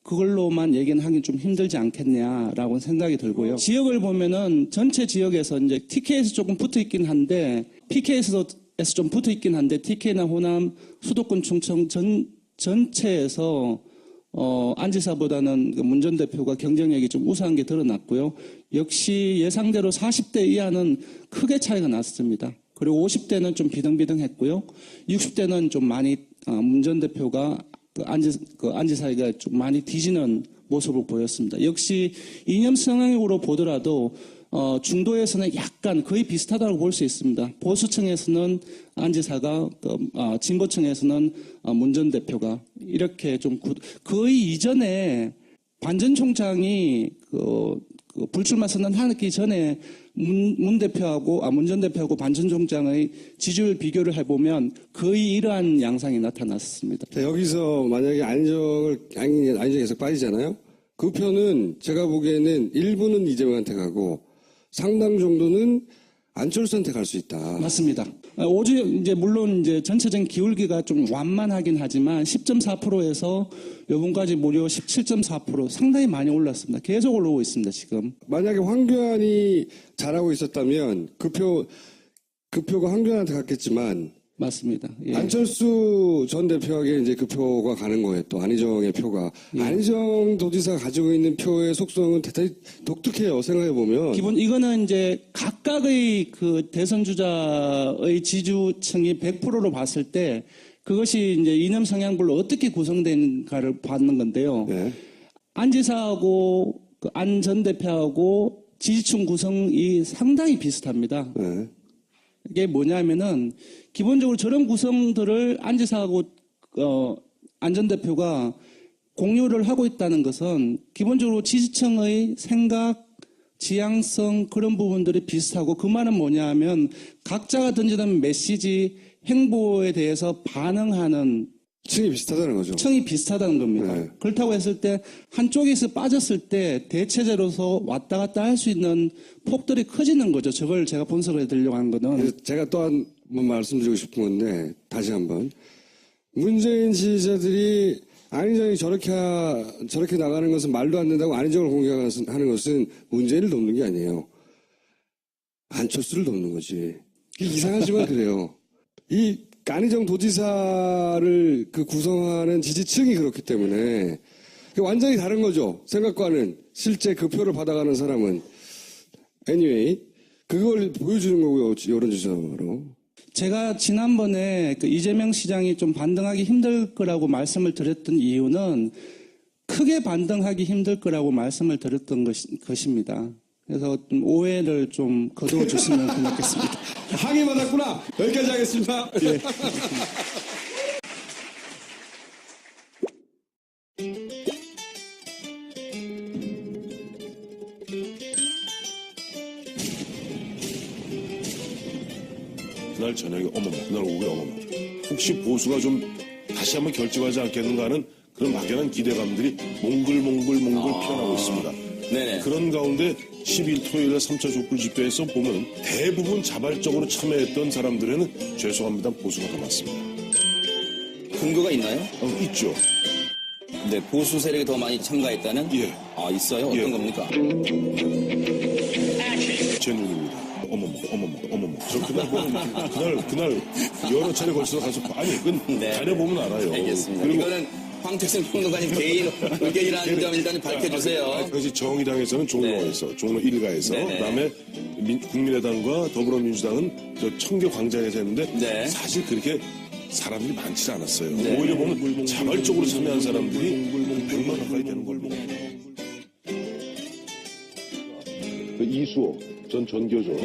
그걸로만 얘기는 하긴 좀 힘들지 않겠냐라고 생각이 들고요. 지역을 보면은 전체 지역에서 이제 TK에서 조금 붙어 있긴 한데 PK에서 좀 붙어 있긴 한데 TK나 호남, 수도권 충청 전체에서 안 지사보다는 문 전 대표가 경쟁력이 좀 우세한 게 드러났고요. 역시 예상대로 40대 이하는 크게 차이가 났습니다. 그리고 50대는 좀 비등비등했고요. 60대는 좀 많이 문 전 대표가 안 지사가 좀 많이 뒤지는 모습을 보였습니다. 역시 이념 성향으로 보더라도 중도에서는 약간 거의 비슷하다고 볼 수 있습니다. 보수층에서는 안 지사가, 진보층에서는 문 전 대표가 이렇게 좀 거의 이전에 반 전 총장이 불출마 선언하기 전에 문 전 대표하고 반 전 총장의 지지율 비교를 해보면 거의 이러한 양상이 나타났습니다. 자, 여기서 만약에 안희정이 계속 빠지잖아요. 그 표는 제가 보기에는 일부는 이재명한테 가고 상당 정도는 안철수한테 갈 수 있다. 맞습니다. 이제 물론 이제 전체적인 기울기가 좀 완만하긴 하지만 10.4%에서 요번까지 무려 17.4% 상당히 많이 올랐습니다. 계속 올라오고 있습니다, 지금. 만약에 황교안이 잘하고 있었다면 그 표가 황교안한테 갔겠지만 맞습니다. 예. 안철수 전 대표에게 이제 그 표가 가는 거예요. 또 안희정의 표가. 안희정 도지사가 가지고 있는 표의 속성은 대단히 독특해요. 생각해 보면. 이거는 이제 각각의 그 대선 주자의 지지층이 100%로 봤을 때 그것이 이제 이념 성향별로 어떻게 구성되는가를 받는 건데요. 네. 안 지사하고 안 전 대표하고 지지층 구성이 상당히 비슷합니다. 네. 이게 뭐냐면은 기본적으로 저런 구성들을 안 지사하고 안 전 대표가 공유를 하고 있다는 것은 기본적으로 지지층의 생각, 지향성 그런 부분들이 비슷하고 그 말은 뭐냐 하면 각자가 던지는 메시지, 행보에 대해서 반응하는 층이 비슷하다는 거죠. 층이 비슷하다는 겁니다. 네. 그렇다고 했을 때 한쪽에서 빠졌을 때 대체제로서 왔다 갔다 할 수 있는 폭들이 커지는 거죠. 저걸 제가 분석을 해드리려고 하는 거는. 그래서 제가 또 한 번 말씀드리고 싶은 건데 다시 한번 문재인 지지자들이 안희정이 저렇게 나가는 것은 말도 안 된다고 안희정을 공격하는 것은 문재인을 돕는 게 아니에요. 안철수를 돕는 거지. 이상하지만 그래요. 이 안희정 도지사를 구성하는 지지층이 그렇기 때문에 완전히 다른 거죠. 생각과는 실제 그 표를 받아가는 사람은 anyway 그걸 보여주는 거고요. 여론조사로. 제가 지난번에 이재명 시장이 좀 반등하기 힘들 거라고 말씀을 드렸던 이유는 크게 반등하기 힘들 거라고 말씀을 드렸던 것입니다. 그래서 좀 오해를 좀 거두어 주시면 고맙겠습니다. 항의받았구나. 여기까지 하겠습니다. 예. 그날 저녁에 어머머, 그날 오후에 어머머. 혹시 보수가 좀 다시 한번 결집하지 않겠는가 하는 그런 막연한 기대감들이 몽글몽글 피어나고 있습니다. 네네. 그런 가운데 10일 토요일에 3차 촛불 집회에서 보면 대부분 자발적으로 참여했던 사람들에는 죄송합니다 보수가 더 많습니다. 근거가 있나요? 있죠. 네, 보수 세력이 더 많이 참가했다는? 예. 아, 있어요? 어떤 예. 겁니까? 제 눈입니다. 어머머. 저 그날 여러 차례 걸쳐서 가서 그건 네. 다녀보면 알아요. 알겠습니다. 그리고 이거는 황택승 평론가님 개인 의견이라는 점 일단 밝혀주세요. 그것이 정의당에서는 종로에서, 종로 1가에서, 네네. 그다음에 국민의당과 더불어민주당은 저 청계 광장에서 했는데 네. 사실 그렇게 사람들이 많지 않았어요. 네. 오히려 보면 자발적으로 참여한 사람들이 100만 가까이 되는 걸 보고. 이수호 전 전교조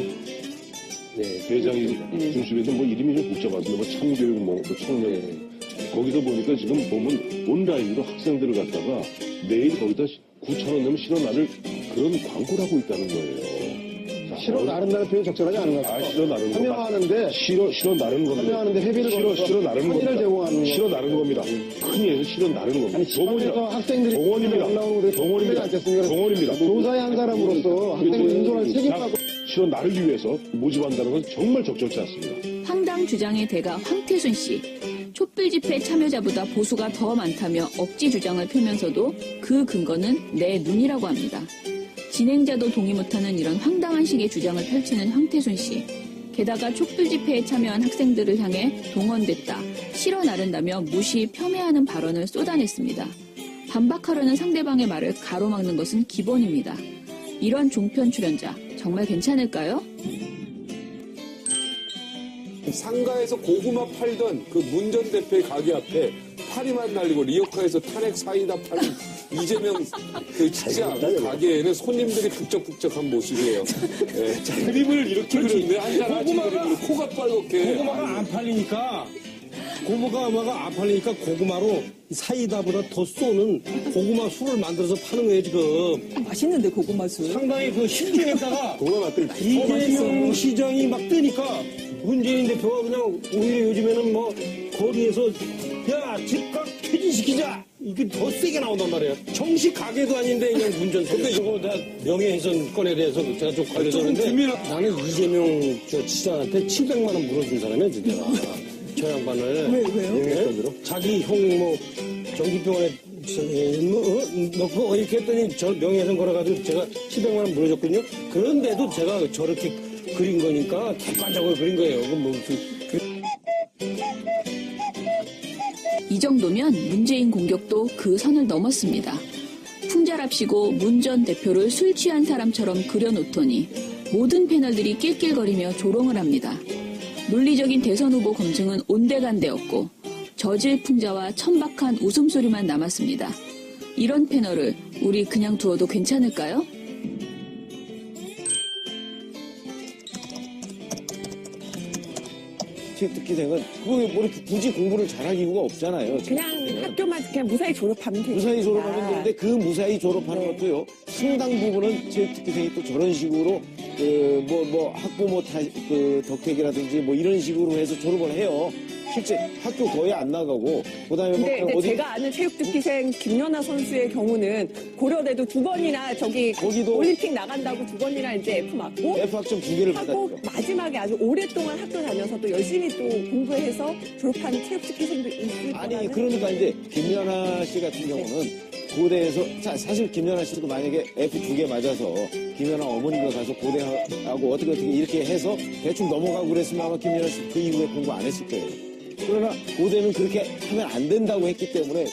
대장이 중심에서 이름이 좀 복잡하던데 참교육 청년 거기서 보니까 지금 보면 온라인으로 학생들을 갖다가 매일 거기다 9,000원 내면 실어 나를 그런 광고를 하고 있다는 거예요. 실어 나른다는 표현 적절하지 않은 것 같아요. 실어 나르는 거. 참여하는데 실어 나르는 겁니다. 참여하는데 회비를 실어 나르는 겁니다. 제공하는 거. 실어 나르는 겁니다. 흔히 해서 실어 나르는 겁니다. 아니 지방에서 학생들이 동원입니다. 올라오는 데 동원입니다. 않겠습니까? 동원입니다. 교사의 한 사람으로서 학생들 인솔할 책임하고 실어 나르기 위해서 모집한다는 건 정말 적절치 않습니다. 황당 주장의 대가 황태순 씨. 촛불 집회 참여자보다 보수가 더 많다며 억지 주장을 펴면서도 그 근거는 내 눈이라고 합니다. 진행자도 동의 못하는 이런 황당한 식의 주장을 펼치는 황태순 씨. 게다가 촛불 집회에 참여한 학생들을 향해 동원됐다, 실어 나른다며 무시, 폄훼하는 발언을 쏟아냈습니다. 반박하려는 상대방의 말을 가로막는 것은 기본입니다. 이런 종편 출연자 정말 괜찮을까요? 상가에서 고구마 팔던 그 문 전 대표의 가게 앞에 파리만 날리고 리어카에서 탄핵 사이다 파는 이재명 그 진짜 가게에는 손님들이 북적북적한 모습이에요. 네. 그림을 이렇게 그렸네. 한잔 하지 그림으로 코가 빨갛게. 고구마가 안 팔리니까 고구마로 사이다보다 더 쏘는 고구마 술을 만들어서 파는 거예요 지금. 맛있는데 고구마 술. 상당히 그 심중했다가 이재명 시장이 막 뜨니까 문재인 대표가 그냥 오히려 요즘에는 뭐 거리에서 야 즉각 퇴진시키자 이게 더 세게 나온단 말이에요. 정식 가게도 아닌데 그냥 문전. 근데 이거 다 명예훼손 건에 대해서 제가 좀 걸려졌는데 나는 이재명 저 시장한테 700만 원 물어준 사람이야 진짜. 저 양반을. 왜요? 자기 형 뭐 정기병원에 넣고 이렇게 했더니 저 명예훼손 걸어가지고 제가 700만 원 물어줬거든요. 그런데도 제가 저렇게 그린 거니까 객관적으로 그린 거예요. 이 정도면 문재인 공격도 그 선을 넘었습니다. 풍자랍시고 문 전 대표를 술 취한 사람처럼 그려놓더니 모든 패널들이 낄낄거리며 조롱을 합니다. 논리적인 대선 후보 검증은 온데간데없고 저질 풍자와 천박한 웃음소리만 남았습니다. 이런 패널을 우리 그냥 두어도 괜찮을까요? 체육특기생은 그거 뭐 이렇게 굳이 공부를 잘할 이유가 없잖아요. 그냥 학교만 그냥 무사히 졸업하면 되니까. 무사히 졸업하면 되는데 그 무사히 졸업하는 것도요. 상당 부분은 체육특기생이 또 저런 식으로 학부모 덕택이라든지 뭐 이런 식으로 해서 졸업을 해요. 실제 학교 거의 안 나가고 그다음에 근데 제가 아는 체육특기생 김연아 선수의 경우는 고려대도 2번이나 거기도 올림픽 나간다고 2번이나 이제 F 맞고 F 학점 2개를 하고 받았죠. 마지막에 아주 오랫동안 학교 다녀서 또 열심히 또 공부해서 졸업한 체육특기생도 있을 아니 거라는. 그러니까 이제 김연아 씨 같은 경우는 고대에서 사실 김연아 씨도 만약에 F 2개 맞아서 김연아 어머니가 가서 고대하고 어떻게 이렇게 해서 대충 넘어가고 그랬으면 아마 김연아 씨 그 이후에 공부 안 했을 거예요. 그러나 고대는 그렇게 하면 안 된다고 했기 때문에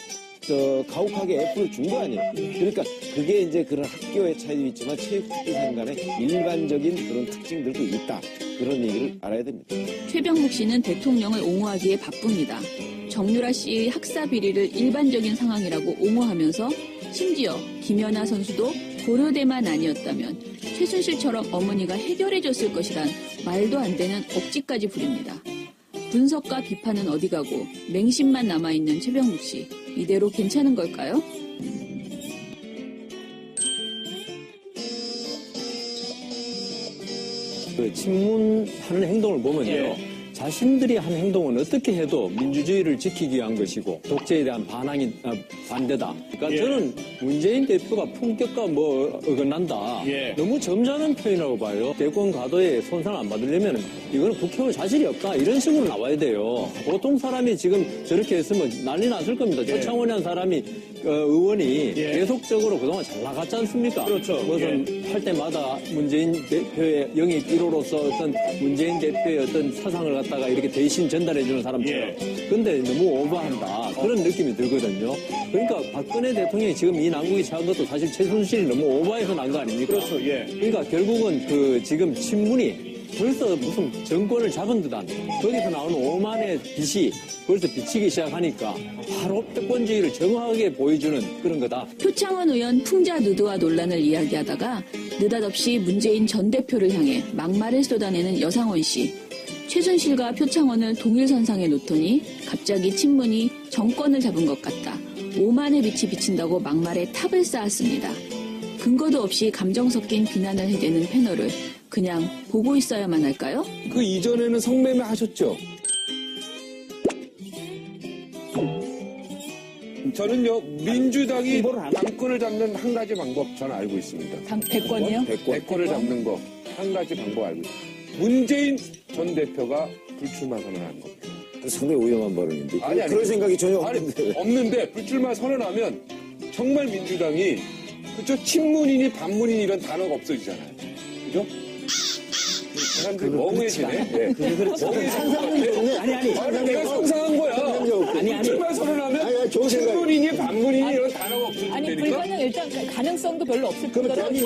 가혹하게 F를 준 거 아니에요. 그러니까 그게 이제 그런 학교의 차이도 있지만 체육특기생 간의 일반적인 그런 특징들도 있다. 그런 얘기를 알아야 됩니다. 최병묵 씨는 대통령을 옹호하기에 바쁩니다. 정유라 씨의 학사 비리를 일반적인 상황이라고 옹호하면서 심지어 김연아 선수도 고려대만 아니었다면 최순실처럼 어머니가 해결해줬을 것이란 말도 안 되는 억지까지 부립니다. 분석과 비판은 어디 가고 맹심만 남아있는 최병묵 씨. 이대로 괜찮은 걸까요? 그 친문하는 행동을 보면요. 자신들이 한 행동은 어떻게 해도 민주주의를 지키기 위한 것이고 독재에 대한 반대다. 그러니까 저는 문재인 대표가 품격과 어긋난다. 너무 점잖은 표현이라고 봐요. 대권 가도에 손상 안 받으려면 이거는 국회의원 자질이 없다. 이런 식으로 나와야 돼요. 보통 사람이 지금 저렇게 했으면 난리 났을 겁니다. 조창원이라는 사람이 의원이 계속적으로 그동안 잘 나갔지 않습니까? 그렇죠. 무슨 할 때마다 문재인 대표의 영입 1호로서 어떤 문재인 대표의 어떤 사상을 갖다가 이렇게 대신 전달해주는 사람처럼. 근데 너무 오버한다. 그런 느낌이 들거든요. 그러니까 박근혜 대통령이 지금 이 난국에 처한 것도 사실 최순실이 너무 오버해서 난 거 아닙니까? 그렇죠. 그러니까 결국은 지금 친문이 벌써 무슨 정권을 잡은 듯한 거기서 나오는 오만의 빛이 벌써 비치기 시작하니까 바로 패권주의를 정확하게 보여주는 그런 거다. 표창원 의원 풍자 누드화 논란을 이야기하다가 느닷없이 문재인 전 대표를 향해 막말을 쏟아내는 여상원 씨. 최순실과 표창원을 동일선상에 놓더니 갑자기 친문이 정권을 잡은 것 같다. 오만의 빛이 비친다고 막말에 탑을 쌓았습니다. 근거도 없이 감정 섞인 비난을 해대는 패널을 그냥 보고 있어야만 할까요? 그 이전에는 성매매 하셨죠? 저는요, 민주당이 당권을 잡는 한 가지 방법 저는 알고 있습니다. 대권이요? 대권을 잡는 거 한 가지 방법 알고 있습니다. 문재인 전 대표가 불출마 선언하는 겁니다. 상당히 위험한 발언인데. 아니, 그런 생각이 전혀 아니, 없는데. 없는데 불출마 선언하면 정말 민주당이 그죠? 친문이니 반문이니 이런 단어가 없어지잖아요. 그죠? 사람들이 멍해지네. 예. 멍해지네. 아니, 내가 상상한 거야. 불출마 선언하면 친문이니 반문이니 이런 단어가 없어진다니까. 아니, 불가능 일단 가능성도 별로 없을 뿐더러 아니,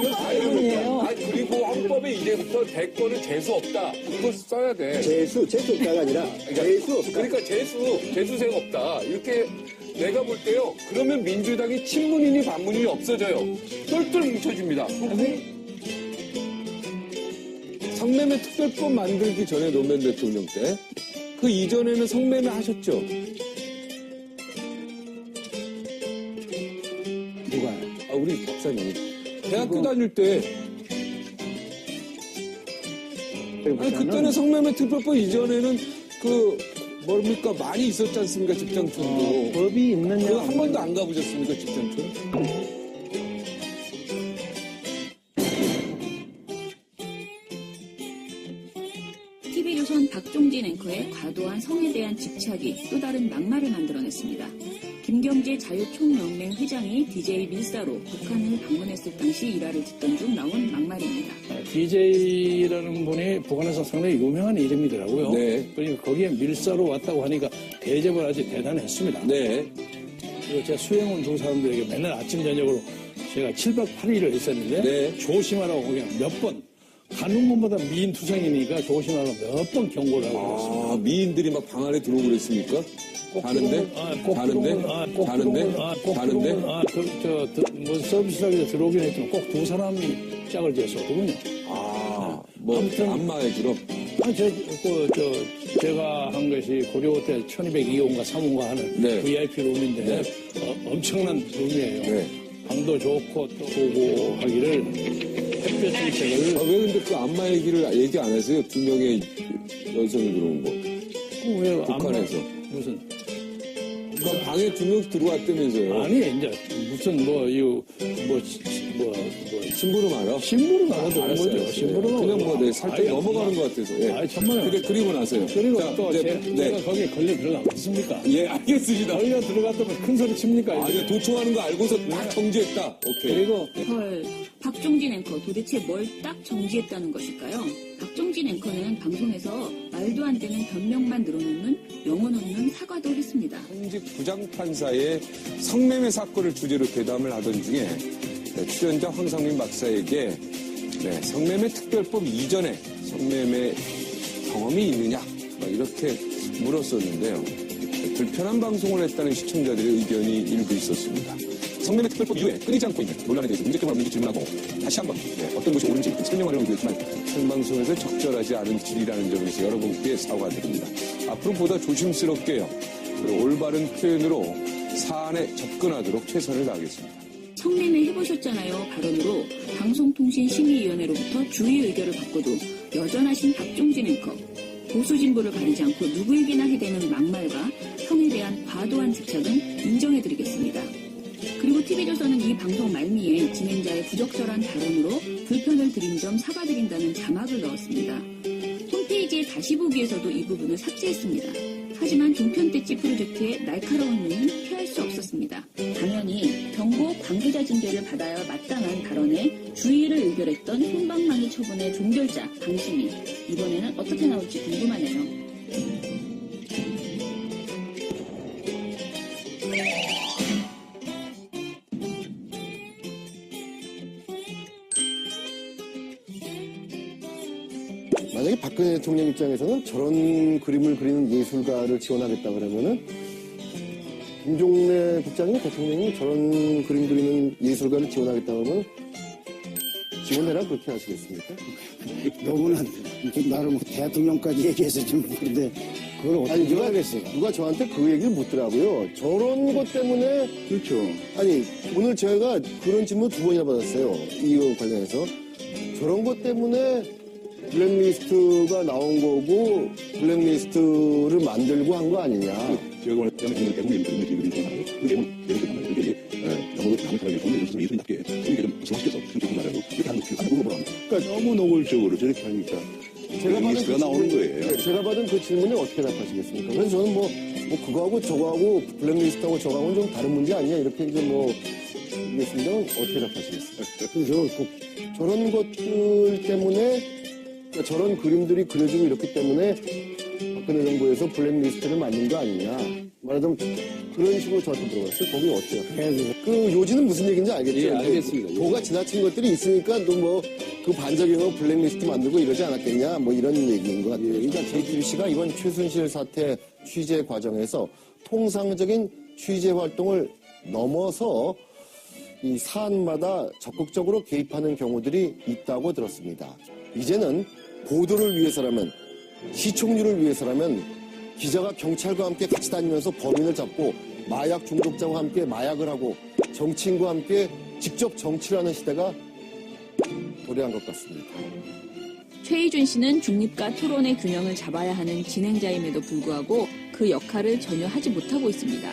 그리고 헌법에 이제부터 대권은 재수 없다. 이걸 써야 돼. 재수 없다가 아니라 재수 없다. 그러니까 재수생 없다. 이렇게 내가 볼 때요. 그러면 민주당이 친문이니 반문이니 없어져요. 똘똘 뭉쳐집니다. 성매매 특별법 만들기 전에 노무현 대통령 때 그 이전에는 성매매 하셨죠? 누가요? 우리 박사님. 대학교 다닐 때 아니, 그때는 성매매 특별법 이전에는 뭡니까? 많이 있었지 않습니까? 집장촌도. 법이 있느냐? 한 번도 안 가보셨습니까? 집장촌? TV조선 박종진 앵커의 과도한 성에 대한 집착이 또 다른 막말을 만들어냈습니다. 김경재 자유총연맹 회장이 DJ 밀사로 북한을 방문했을 당시 일화를 듣던 중 나온 막말입니다. DJ라는 분이 북한에서 상당히 유명한 이름이더라고요. 네. 그러니까 거기에 밀사로 왔다고 하니까 대접을 아주 대단했습니다. 네. 그리고 제가 수행원 두 사람들에게 맨날 아침 저녁으로 제가 7박 8일을 했었는데 네. 조심하라고 그냥 몇 번 가는 것보다 미인 투성이니까 조심하라고 몇 번 경고를 하고 그랬습니다. 미인들이 막 방 안에 들어오고 그랬습니까? 가는데? 뭐 서비스하게 들어오긴 했지만 꼭 두 사람이 짝을 지었었거든요. 아무튼 안마에 주로? 제가 한 것이 고려 때 1202호인가 3호인가 하는 네. VIP 룸인데 네. 엄청난 룸이에요. 네. 방도 좋고 또 보고 하기를 햇볕 정책을 왜 근데 그 안마 얘기를 얘기 안 하세요? 2명의 여성이 들어온 거. 왜 북한에서. 무슨 그러니까 방에 2명씩 들어왔다면서요. 아니 이제 무슨 심부름 알아? 심부름 알아도 알았어요. 거죠. 심부름 그냥 살짝 넘어가는 것 같아서. 예. 정말. 그리고 나서요. 그리고 자, 또 제가 거기에 걸려 들어가겠습니까? 예, 알겠습니다. 걸려 들어갔다면 큰 소리 칩니까? 도청하는 거 알고서 딱 정지했다. 오케이. 그리고 헐, 박종진 앵커 도대체 뭘 딱 정지했다는 것일까요? 박종진 앵커는 방송에서 말도 안 되는 변명만 늘어놓는 영혼 없는 사과도 했습니다. 현직 부장판사의 성매매 사건을 주제로 대담을 하던 중에 출연자 황상민 박사에게 성매매 특별법 이전에 성매매 경험이 있느냐 이렇게 물었었는데요. 불편한 방송을 했다는 시청자들의 의견이 일부 있었습니다. 성매매 특별법 이후에 끊이지 않고 있는 논란에 대해서 문제점을 없는지 질문하고 다시 한번 어떤 것이 옳은지 설명하려고 의도했지만 생방송에서 적절하지 않은 질이라는 점에서 여러분께 사과드립니다. 앞으로 보다 조심스럽게요. 그리고 올바른 표현으로 사안에 접근하도록 최선을 다하겠습니다. 성매매 해보셨잖아요 발언으로 방송통신심의위원회로부터 주의 의결을 받고도 여전하신 박종진 앵커. 보수 진보를 가리지 않고 누구에게나 해대는 막말과 성에 대한 과도한 집착은 인정해드리겠습니다. 그리고 TV조선은 이 방송 말미에 진행자의 부적절한 발언으로 불편을 드린 점 사과드린다는 자막을 넣었습니다. 홈페이지에 다시 보기에서도 이 부분을 삭제했습니다. 하지만 종편대치 프로젝트의 날카로운 눈은 피할 수 없었습니다. 당연히 경고 관계자 징계를 받아야 마땅한 발언에 주의를 의결했던 손방망이 처분의 종결자 방심이 이번에는 어떻게 나올지 궁금하네요. 만약에 박근혜 대통령 입장에서는 저런 그림을 그리는 예술가를 지원하겠다 그러면은 김종래 국장이 대통령이 저런 그림 그리는 예술가를 지원하겠다 그러면 지원해라 그렇게 하시겠습니까? 너무나 나름 대통령까지 얘기해서 좀 그런데 그걸 어떻게 하겠어요? 누가 저한테 그 얘기를 묻더라고요. 저런 것 때문에 그렇죠. 아니 오늘 제가 그런 질문 2번이나 받았어요. 이거 관련해서 저런 것 때문에 블랙리스트가 나온 거고 블랙리스트를 만들고 한 거 아니냐. 제가 오늘 대한민국 대국민 지금 전화하고 그 내용 예를 들면 이게 너무 잘못하게 보면 좀 예술인답게 이게 좀 성시켜서 좀 말하고 이렇게 하는 거 아니 물어보라. 그러니까 너무 노골적으로 저렇게 하니까 블랙리스트가 나오는 거예요. 네, 제가 받은 그 질문에 어떻게 답하시겠습니까? 그래서 저는 뭐 그거하고 저거하고 블랙리스트하고 저거하고는 좀 다른 문제 아니냐 이렇게 이제 뭐 얘기했습니다. 어떻게 답하시겠어요? 저런 것들 때문에 그러니까 저런 그림들이 그려지고 이렇기 때문에 박근혜 정부에서 블랙리스트를 만든 거 아니냐. 말하자면 그런 식으로 저한테 물어봤어요. 거기 어때요? 그 요지는 무슨 얘기인지 알겠죠? 예, 알겠습니다. 도가 지나친 것들이 있으니까 또 뭐 그 반작용으로 블랙리스트 만들고 이러지 않았겠냐. 뭐 이런 얘기인 것 같아요. 그러니까 JTBC가 이번 최순실 사태 취재 과정에서 통상적인 취재 활동을 넘어서 이 사안마다 적극적으로 개입하는 경우들이 있다고 들었습니다. 이제는 보도를 위해서라면 시청률을 위해서라면 기자가 경찰과 함께 같이 다니면서 범인을 잡고 마약 중독자와 함께 마약을 하고 정치인과 함께 직접 정치를 하는 시대가 도래한 것 같습니다. 최희준 씨는 중립과 토론의 균형을 잡아야 하는 진행자임에도 불구하고 그 역할을 전혀 하지 못하고 있습니다.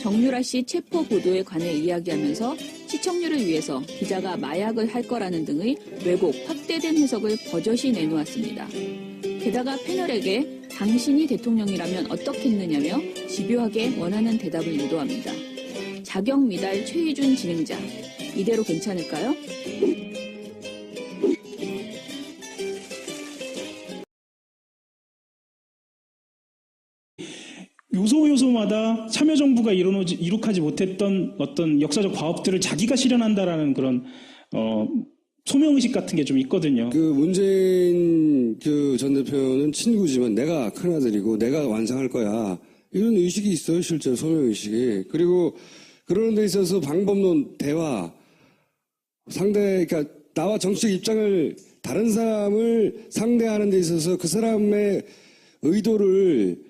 정유라 씨 체포 보도에 관해 이야기하면서 시청률을 위해서 기자가 마약을 할 거라는 등의 왜곡, 확대된 해석을 버젓이 내놓았습니다. 게다가 패널에게 당신이 대통령이라면 어떻겠느냐며 집요하게 원하는 대답을 유도합니다. 자격 미달 최희준 진행자, 이대로 괜찮을까요? 요소마다 참여정부가 이룩하지 못했던 어떤 역사적 과업들을 자기가 실현한다라는 그런 소명의식 같은 게 좀 있거든요. 그 문재인 그 전 대표는 친구지만 내가 큰아들이고 내가 완성할 거야. 이런 의식이 있어요, 실제로 소명의식이. 그리고 그러는 데 있어서 방법론, 대화, 그러니까 나와 정치적 입장을 다른 사람을 상대하는 데 있어서 그 사람의 의도를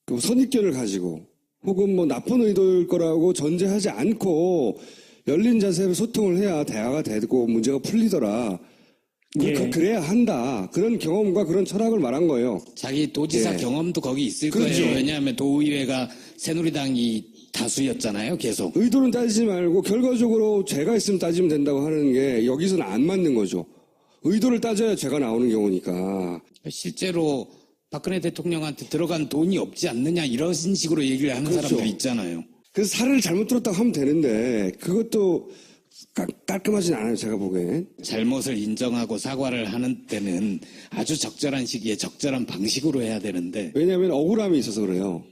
그 선입견을 가지고 혹은 뭐 나쁜 의도일 거라고 전제하지 않고 열린 자세로 소통을 해야 대화가 되고 문제가 풀리더라. 예. 그래야 한다. 그런 경험과 그런 철학을 말한 거예요. 자기 도지사 예. 경험도 거기 있을 그렇죠. 거예요. 왜냐하면 도의회가 새누리당이 다수였잖아요. 계속. 의도는 따지지 말고 결과적으로 죄가 있으면 따지면 된다고 하는 게 여기서는 안 맞는 거죠. 의도를 따져야 죄가 나오는 경우니까. 실제로 박근혜 대통령한테 들어간 돈이 없지 않느냐 이런 식으로 얘기를 하는 그렇죠. 사람들이 있잖아요. 그래서 살을 잘못 들었다고 하면 되는데 그것도 깔끔하진 않아요. 제가 보기엔. 잘못을 인정하고 사과를 하는 때는 아주 적절한 시기에 적절한 방식으로 해야 되는데 왜냐하면 억울함이 있어서 그래요.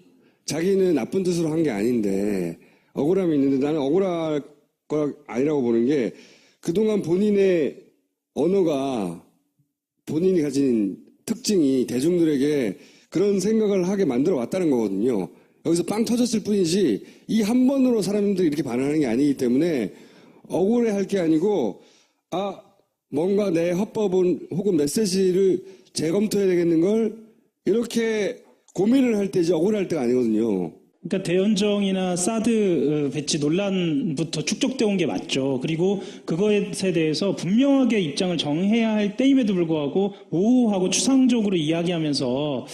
자기는 나쁜 뜻으로 한 게 아닌데 억울함이 있는데 나는 억울할 거 아니라고 보는 게 그동안 본인의 언어가 본인이 가진 특징이 대중들에게 그런 생각을 하게 만들어 왔다는 거거든요. 여기서 빵 터졌을 뿐이지 이 한 번으로 사람들이 이렇게 반응하는 게 아니기 때문에 억울해할 게 아니고 뭔가 내 헌법은 혹은 메시지를 재검토해야 되겠는 걸 이렇게 고민을 할 때지 억울할 때가 아니거든요. 그러니까 대연정이나 사드 배치 논란부터 축적되어 온 게 맞죠. 그리고 그것에 대해서 분명하게 입장을 정해야 할 때임에도 불구하고 모호하고 추상적으로 이야기하면서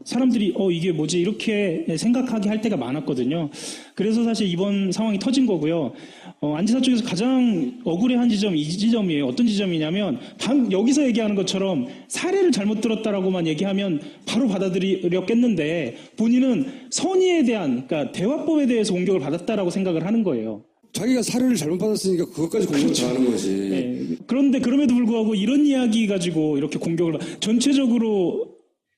사람들이 이게 뭐지 이렇게 생각하게 할 때가 많았거든요. 그래서 사실 이번 상황이 터진 거고요. 안지사 쪽에서 가장 억울해한 지점이 이 지점이에요. 어떤 지점이냐면 여기서 얘기하는 것처럼 사례를 잘못 들었다라고만 얘기하면 바로 받아들였겠는데 본인은 선의에 대한 그러니까 대화법에 대해서 공격을 받았다라고 생각을 하는 거예요. 자기가 사료를 잘못 받았으니까 그것까지 공격을 하는 거지. 네. 그런데 그럼에도 불구하고 이런 이야기 가지고 이렇게 공격을 전체적으로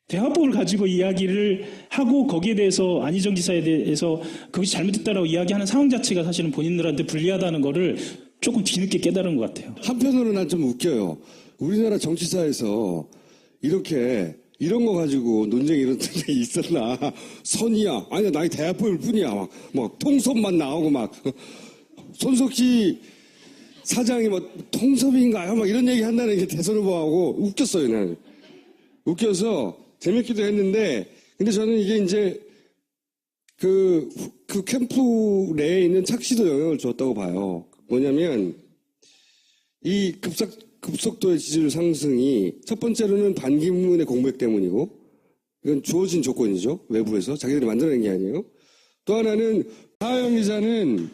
대화법을 가지고 이야기를 하고 거기에 대해서 안희정 지사에 대해서 그것이 잘못됐다라고 이야기하는 상황 자체가 사실은 본인들한테 불리하다는 거를 조금 뒤늦게 깨달은 것 같아요. 한편으로는 난 좀 웃겨요. 우리나라 정치사에서 이렇게 이런 거 가지고 논쟁이 이런 게 있었나. 선이야. 아니야 나의 대화법일 뿐이야. 막 통섭만 나오고 막 손석희 사장이 뭐 통섭인가요? 막 이런 얘기 한다는 게 대선 후보하고 웃겼어요, 나는. 웃겨서 재밌기도 했는데, 근데 저는 이게 이제 그 캠프 내에 있는 착시도 영향을 줬다고 봐요. 뭐냐면, 이 급속도의 지지율 상승이 첫 번째로는 반기문의 공백 때문이고, 이건 주어진 조건이죠. 외부에서. 자기들이 만들어낸 게 아니에요. 또 하나는 하영 기자는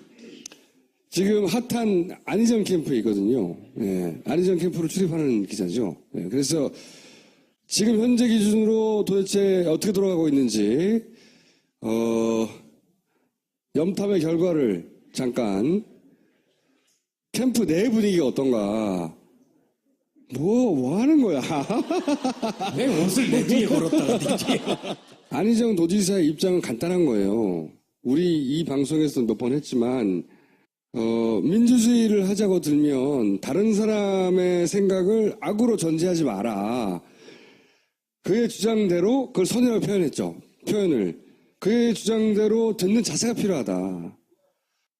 지금 핫한 안희정 캠프에 있거든요. 예, 안희정 캠프로 출입하는 기자죠. 예, 그래서 지금 현재 기준으로 도대체 어떻게 돌아가고 있는지 염탐의 결과를 잠깐 캠프 내 분위기가 어떤가 뭐 하는 거야? 왜 옷을 내 뒤에 걸었다가 네 뒤에 안희정 도지사의 입장은 간단한 거예요. 우리 이 방송에서 몇 번 했지만 민주주의를 하자고 들면 다른 사람의 생각을 악으로 전제하지 마라. 그의 주장대로 그걸 선이라고 표현했죠. 표현을. 그의 주장대로 듣는 자세가 필요하다.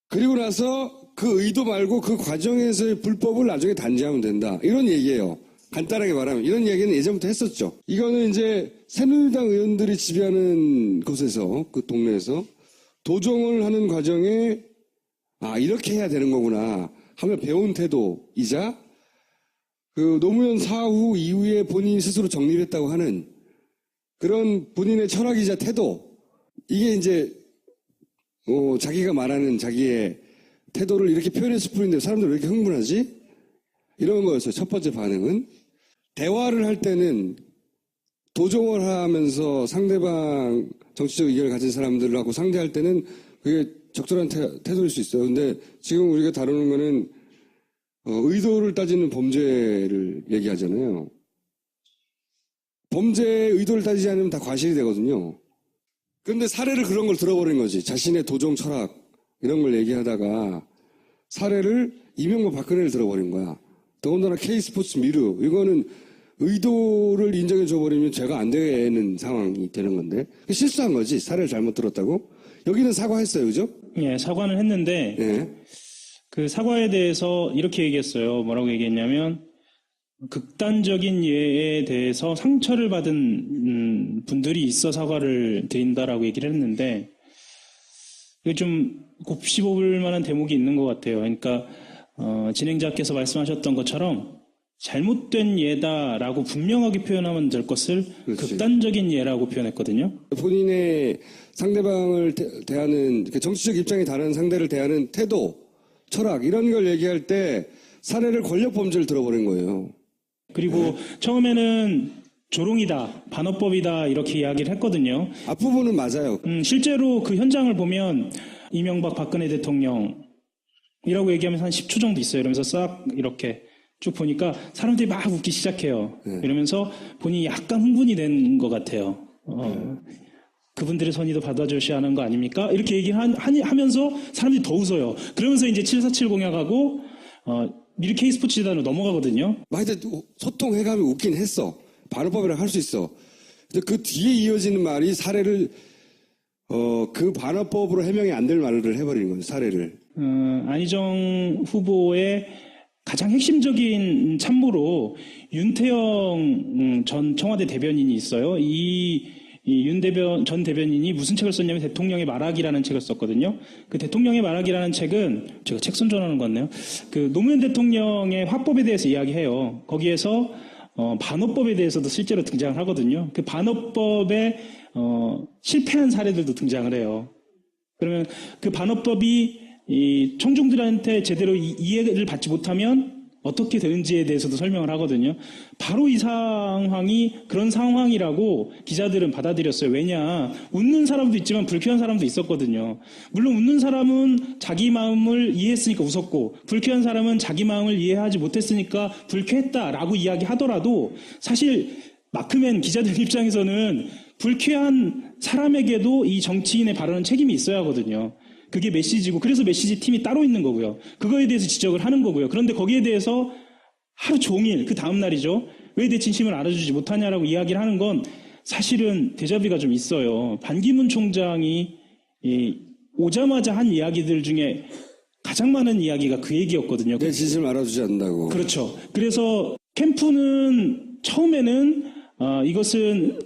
그리고 나서 그 의도 말고 그 과정에서의 불법을 나중에 단죄하면 된다. 이런 얘기예요. 간단하게 말하면 이런 얘기는 예전부터 했었죠. 이거는 이제 새누리당 의원들이 지배하는 곳에서 그 동네에서 도정을 하는 과정에 이렇게 해야 되는 거구나 하며 배운 태도이자 그 노무현 사후 이후에 본인이 스스로 정립했다고 하는 그런 본인의 철학이자 태도 이게 이제 자기가 말하는 자기의 태도를 이렇게 표현했을 뿐인데 사람들 왜 이렇게 흥분하지? 이런 거였어요. 첫 번째 반응은. 대화를 할 때는 도정을 하면서 상대방 정치적 의견을 가진 사람들하고 상대할 때는 그게 적절한 태도일 수 있어요. 근데 지금 우리가 다루는 거는 의도를 따지는 범죄를 얘기하잖아요. 범죄의 의도를 따지지 않으면 다 과실이 되거든요. 그런데 사례를 그런 걸 들어버린 거지. 자신의 도정 철학 이런 걸 얘기하다가 사례를 이명박 박근혜를 들어버린 거야. 더군다나 K스포츠 미르 이거는 의도를 인정해 줘버리면 죄가 안 되는 상황이 되는 건데 실수한 거지. 사례를 잘못 들었다고. 여기는 사과했어요. 그죠? 예, 사과는 했는데 예. 그 사과에 대해서 이렇게 얘기했어요. 뭐라고 얘기했냐면 극단적인 예에 대해서 상처를 받은 분들이 있어 사과를 드린다라고 얘기를 했는데 이게 좀 곱씹어볼 만한 대목이 있는 것 같아요. 그러니까 진행자께서 말씀하셨던 것처럼 잘못된 예다라고 분명하게 표현하면 될 것을 그렇지. 극단적인 예라고 표현했거든요. 본인의 상대방을 대하는 정치적 입장이 다른 상대를 대하는 태도, 철학 이런 걸 얘기할 때 사례를 권력 범죄를 들어버린 거예요. 그리고 처음에는 조롱이다, 반어법이다 이렇게 이야기를 했거든요. 앞부분은 맞아요. 실제로 그 현장을 보면 이명박 박근혜 대통령이라고 얘기하면서 한 10초 정도 있어요. 이러면서 싹 이렇게 쭉 보니까 사람들이 막 웃기 시작해요. 이러면서 본인이 약간 흥분이 된 것 같아요. 그분들의 선의도 받아주셔야 하는 거 아닙니까? 이렇게 얘기하면서 사람들이 더 웃어요. 그러면서 이제 747 공약하고 미르 K스포츠 재단으로 넘어가거든요. 하여튼 소통해가면 웃긴 했어. 반어법이라고 할 수 있어. 근데 그 뒤에 이어지는 말이 사례를 그 반어법으로 해명이 안 될 말을 해버리는 거예요. 사례를. 안희정 후보의 가장 핵심적인 참모로 윤태영 전 청와대 대변인이 있어요. 윤 전 대변인이 무슨 책을 썼냐면 대통령의 말하기라는 책을 썼거든요. 그 대통령의 말하기라는 책은 제가 책 선전하는 것 같네요. 그 노무현 대통령의 화법에 대해서 이야기해요. 거기에서 반어법에 대해서도 실제로 등장을 하거든요. 그 반어법에 실패한 사례들도 등장을 해요. 그러면 그 반어법이 이 청중들한테 제대로 이해를 받지 못하면 어떻게 되는지에 대해서도 설명을 하거든요. 바로 이 상황이 그런 상황이라고 기자들은 받아들였어요. 왜냐, 웃는 사람도 있지만 불쾌한 사람도 있었거든요. 물론 웃는 사람은 자기 마음을 이해했으니까 웃었고, 불쾌한 사람은 자기 마음을 이해하지 못했으니까 불쾌했다라고 이야기하더라도 사실 마크맨 기자들 입장에서는 불쾌한 사람에게도 이 정치인의 발언은 책임이 있어야 하거든요. 그게 메시지고, 그래서 메시지 팀이 따로 있는 거고요. 그거에 대해서 지적을 하는 거고요. 그런데 거기에 대해서 하루 종일, 그 다음날이죠. 왜 내 진심을 알아주지 못하냐라고 이야기를 하는 건 사실은 데자뷰가 좀 있어요. 반기문 총장이 오자마자 한 이야기들 중에 가장 많은 이야기가 그 얘기였거든요. 내 진심을 알아주지 않는다고. 그렇죠. 그래서 캠프는 처음에는 이것은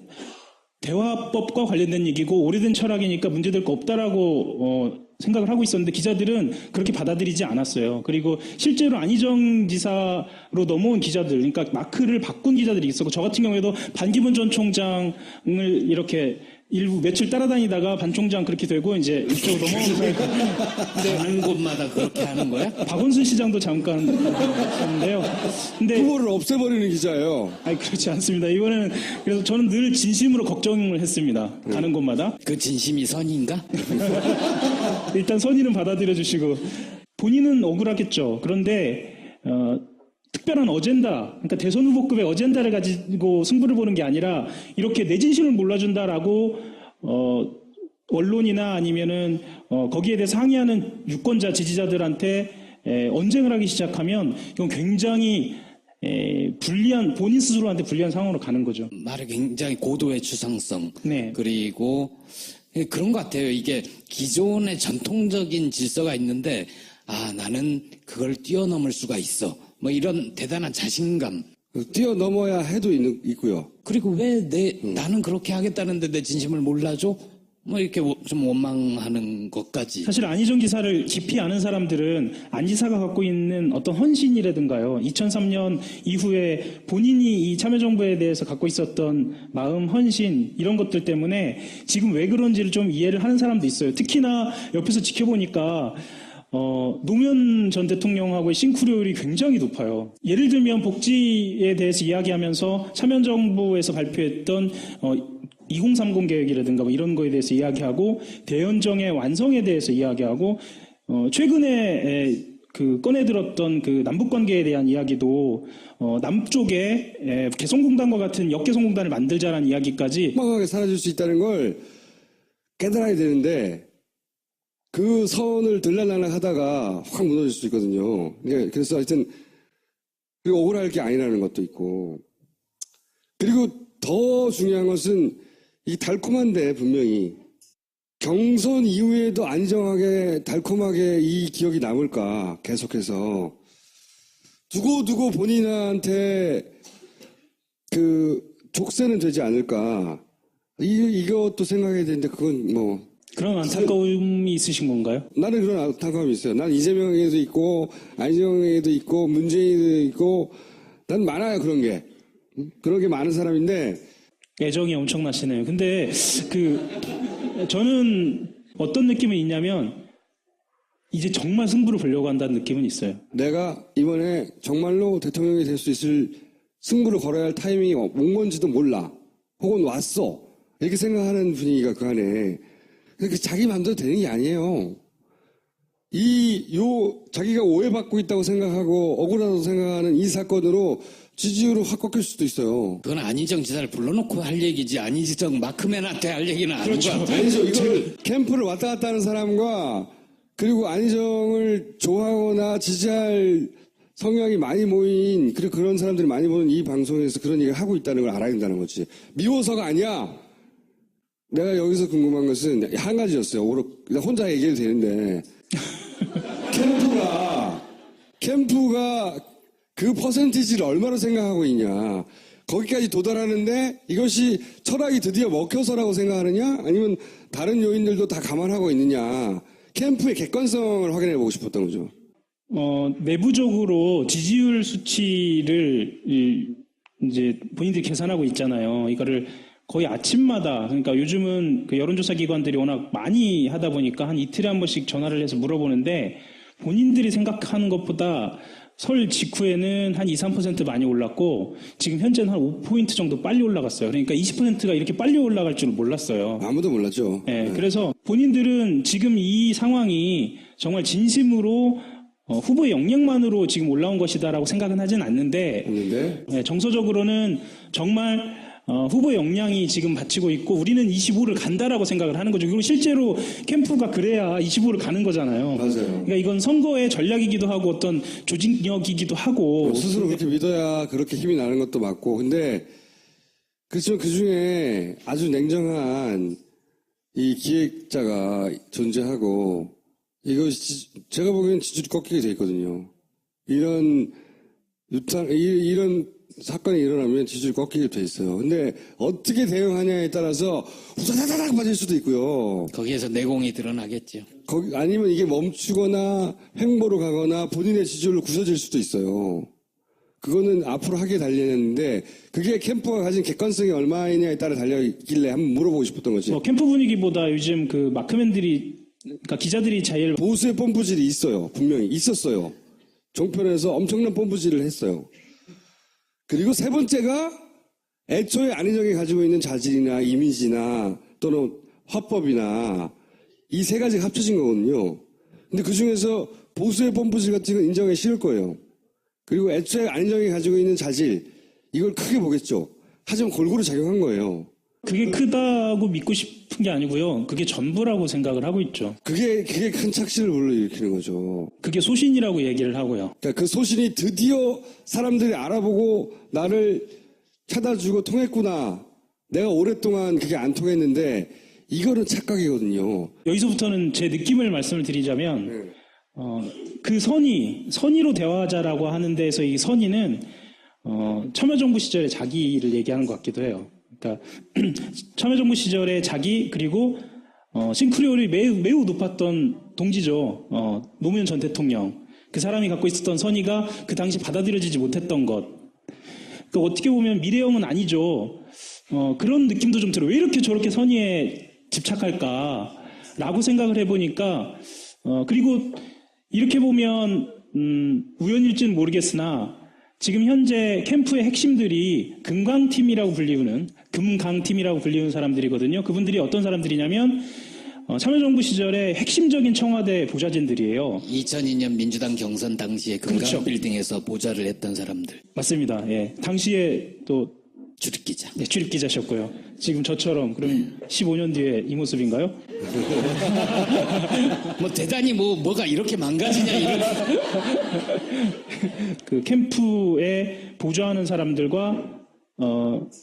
대화법과 관련된 얘기고 오래된 철학이니까 문제될 거 없다라고 생각을 하고 있었는데 기자들은 그렇게 받아들이지 않았어요. 그리고 실제로 안희정 지사로 넘어온 기자들, 그러니까 마크를 바꾼 기자들이 있었고 저 같은 경우에도 반기문 전 총장을 이렇게 일부 며칠 따라다니다가 반 총장 그렇게 되고 이제 이쪽으로 넘어오면서 가는 곳마다 그렇게 하는 거야? 박원순 시장도 잠깐 했는데요. 근데 후보를 없애버리는 기자예요. 아니 그렇지 않습니다. 이거는 그래서 저는 늘 진심으로 걱정을 했습니다. 가는 곳마다. 그 진심이 선인가? 일단 선의는 받아들여 주시고 본인은 억울하겠죠. 그런데 특별한 어젠다, 그러니까 대선 후보급의 어젠다를 가지고 승부를 보는 게 아니라 이렇게 내 진심을 몰라준다라고 언론이나 아니면은 거기에 대해서 항의하는 유권자 지지자들한테 언쟁을 하기 시작하면 이건 굉장히 불리한 본인 스스로한테 불리한 상황으로 가는 거죠. 말에 굉장히 고도의 추상성. 네. 그리고 그런 것 같아요. 이게 기존의 전통적인 질서가 있는데 나는 그걸 뛰어넘을 수가 있어. 뭐 이런 대단한 자신감. 뛰어넘어야 해도 있고요. 그리고 왜 나는 그렇게 하겠다는데 내 진심을 몰라줘? 뭐 이렇게 좀 원망하는 것까지. 사실 안희정 지사를 깊이 아는 사람들은 안 지사가 갖고 있는 어떤 헌신이라든가요. 2003년 이후에 본인이 이 참여정부에 대해서 갖고 있었던 마음, 헌신 이런 것들 때문에 지금 왜 그런지를 좀 이해를 하는 사람도 있어요. 특히나 옆에서 지켜보니까 노무현 전 대통령하고의 싱크로율이 굉장히 높아요. 예를 들면 복지에 대해서 이야기하면서 참여정부에서 발표했던 2030 계획이라든가 뭐 이런 거에 대해서 이야기하고 대연정의 완성에 대해서 이야기하고 최근에 꺼내들었던 그 남북관계에 대한 이야기도 남쪽에 개성공단과 같은 역개성공단을 만들자라는 이야기까지 막막하게 사라질 수 있다는 걸 깨달아야 되는데 그 선을 들락날락 하다가 확 무너질 수 있거든요. 그래서 하여튼 그리고 억울할 게 아니라는 것도 있고 그리고 더 중요한 것은 이 달콤한데 분명히 경선 이후에도 안정하게 달콤하게 이 기억이 남을까 계속해서 두고 본인한테 그 족쇄는 되지 않을까 이것도 생각해야 되는데 그건 뭐 그런 안타까움이 있으신 건가요? 나는 그런 안타까움이 있어요. 난 이재명에도 있고 안희정에도 있고 문재인에도 있고 난 많아요 그런 게 많은 사람인데 애정이 엄청나시네요. 근데 저는 어떤 느낌이 있냐면 이제 정말 승부를 보려고 한다는 느낌은 있어요. 내가 이번에 정말로 대통령이 될 수 있을 승부를 걸어야 할 타이밍이 온 건지도 몰라. 혹은 왔어. 이렇게 생각하는 분위기가 그 안에. 그러니까 자기 마음대로 되는 게 아니에요. 자기가 오해받고 있다고 생각하고 억울하다고 생각하는 이 사건으로 지지율을 확 꺾일 수도 있어요. 그건 안희정 지사를 불러놓고 할 얘기지 안희정 마크맨한테 할 얘기는 아닌 것 같아요. 아니죠. 이걸 캠프를 왔다 갔다 하는 사람과 그리고 안희정을 좋아하거나 지지할 성향이 많이 모인 그리고 그런 사람들이 많이 보는 이 방송에서 그런 얘기를 하고 있다는 걸 알아야 된다는 거지. 미워서가 아니야. 내가 여기서 궁금한 것은 한 가지였어요. 혼자 얘기해도 되는데 캠프가 그 퍼센티지를 얼마로 생각하고 있냐. 거기까지 도달하는데 이것이 철학이 드디어 먹혀서라고 생각하느냐 아니면 다른 요인들도 다 감안하고 있느냐. 캠프의 객관성을 확인해 보고 싶었던 거죠. 내부적으로 지지율 수치를 이제 본인들이 계산하고 있잖아요. 이거를 거의 아침마다 그러니까 요즘은 그 여론조사 기관들이 워낙 많이 하다 보니까 한 이틀에 한 번씩 전화를 해서 물어보는데 본인들이 생각하는 것보다 설 직후에는 한 2, 3% 많이 올랐고 지금 현재는 한 5포인트 정도 빨리 올라갔어요. 그러니까 20%가 이렇게 빨리 올라갈 줄 몰랐어요. 아무도 몰랐죠. 네, 그래서 본인들은 지금 이 상황이 정말 진심으로 후보의 역량만으로 지금 올라온 것이다라고 생각은 하진 않는데 네, 정서적으로는 정말 후보의 역량이 지금 받치고 있고 우리는 25를 간다라고 생각을 하는 거죠. 그리고 실제로 캠프가 그래야 25를 가는 거잖아요. 맞아요. 그러니까 이건 선거의 전략이기도 하고 어떤 조직력이기도 하고 스스로 그렇게 믿어야 그렇게 힘이 나는 것도 맞고 근데 그렇지만 그중에 아주 냉정한 이 기획자가 존재하고 이거 제가 보기엔 지지율이 꺾이게 돼 있거든요. 이런 사건이 일어나면 지지율이 꺾이게 돼 있어요. 근데 어떻게 대응하냐에 따라서 후다다닥 빠질 수도 있고요. 거기에서 내공이 드러나겠죠. 아니면 이게 멈추거나 횡보로 가거나 본인의 지지율로 굳어질 수도 있어요. 그거는 앞으로 하게 달리는데 그게 캠프가 가진 객관성이 얼마이냐에 따라 달려있길래 한번 물어보고 싶었던 거지. 캠프 분위기보다 요즘 그 마크맨들이, 그러니까 기자들이 제일 보수의 펌프질이 있어요. 분명히 있었어요. 종편에서 엄청난 펌프질을 했어요. 그리고 세 번째가 애초에 안희정이 가지고 있는 자질이나 이미지나 또는 화법이나 이 세 가지가 합쳐진 거거든요. 근데 그 중에서 보수의 펌프질 같은 건 인정하기 싫을 거예요. 그리고 애초에 안희정이 가지고 있는 자질, 이걸 크게 보겠죠. 하지만 골고루 작용한 거예요. 그게 크다고 믿고 싶은 게 아니고요. 그게 전부라고 생각을 하고 있죠. 그게 큰 착시를 불러일으키는 거죠. 그게 소신이라고 얘기를 하고요. 그러니까 그 소신이 드디어 사람들이 알아보고 나를 찾아주고 통했구나. 내가 오랫동안 그게 안 통했는데 이거는 착각이거든요. 여기서부터는 제 느낌을 말씀을 드리자면 그 선의로 대화하자라고 하는 데에서 이 선의는 참여정부 시절에 자기를 얘기하는 것 같기도 해요. 그러니까 참여정부 시절에 자기 그리고 싱크리율이 매우 높았던 동지죠. 노무현 전 대통령. 그 사람이 갖고 있었던 선의가 그 당시 받아들여지지 못했던 것. 그러니까 어떻게 보면 미래형은 아니죠. 그런 느낌도 좀 들어요. 왜 이렇게 저렇게 선의에 집착할까라고 생각을 해보니까 그리고 이렇게 보면 우연일지는 모르겠으나 지금 현재 캠프의 핵심들이 금강팀이라고 불리우는 사람들이거든요. 그분들이 어떤 사람들이냐면 참여정부 시절에 핵심적인 청와대 보좌진들이에요. 2002년 민주당 경선 당시에 금강빌딩에서 보좌를 했던 사람들. 맞습니다. 예. 당시에 또 출입기자. 네, 출입기자셨고요. 지금 저처럼 그럼 15년 뒤에 이 모습인가요? 뭐 대단히 뭐가 이렇게 망가지냐 이런. 그 캠프에 보좌하는 사람들과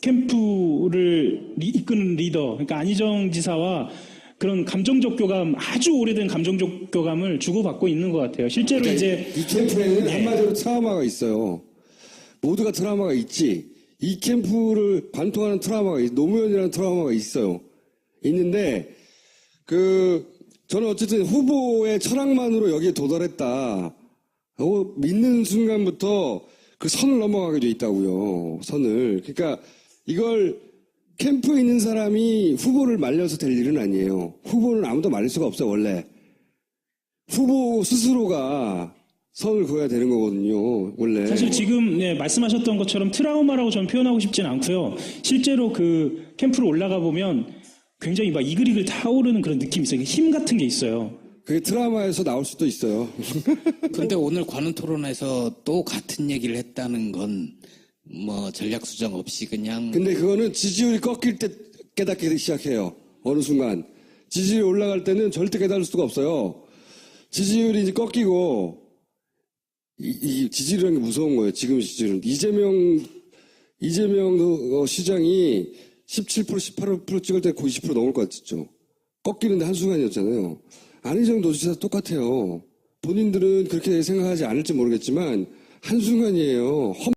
캠프를 이끄는 리더, 그러니까 안희정 지사와 그런 감정적 교감, 아주 오래된 감정적 교감을 주고받고 있는 것 같아요. 실제로 그러니까 이제 이 캠프에는 한마디로 트라우마가 있어요. 모두가 트라우마가 있지. 이 캠프를 관통하는 트라우마가 노무현이라는 트라우마가 있어요. 있는데 저는 어쨌든 후보의 철학만으로 여기에 도달했다 하고 믿는 순간부터 그 선을 넘어가게 돼 있다고요. 선을. 그러니까 이걸 캠프에 있는 사람이 후보를 말려서 될 일은 아니에요. 후보는 아무도 말릴 수가 없어요, 원래. 후보 스스로가 선을 그어야 되는 거거든요, 원래. 사실 지금 말씀하셨던 것처럼 트라우마라고 저는 표현하고 싶지는 않고요. 실제로 그 캠프로 올라가 보면 굉장히 막 이글이글 타오르는 그런 느낌이 있어요. 힘 같은 게 있어요. 그게 트라우마에서 나올 수도 있어요. 근데 오늘 관훈 토론에서 또 같은 얘기를 했다는 건 전략 수정 없이 그냥. 근데 그거는 지지율이 꺾일 때 깨닫기 시작해요. 어느 순간. 지지율이 올라갈 때는 절대 깨달을 수가 없어요. 지지율이 이제 꺾이고, 이 지지율이라는 게 무서운 거예요. 지금 지지율은. 이재명 시장이 17%, 18% 찍을 때 거의 20% 넘을 것 같았죠. 꺾이는데 한순간이었잖아요. 안희정 도지사 똑같아요. 본인들은 그렇게 생각하지 않을지 모르겠지만 한순간이에요.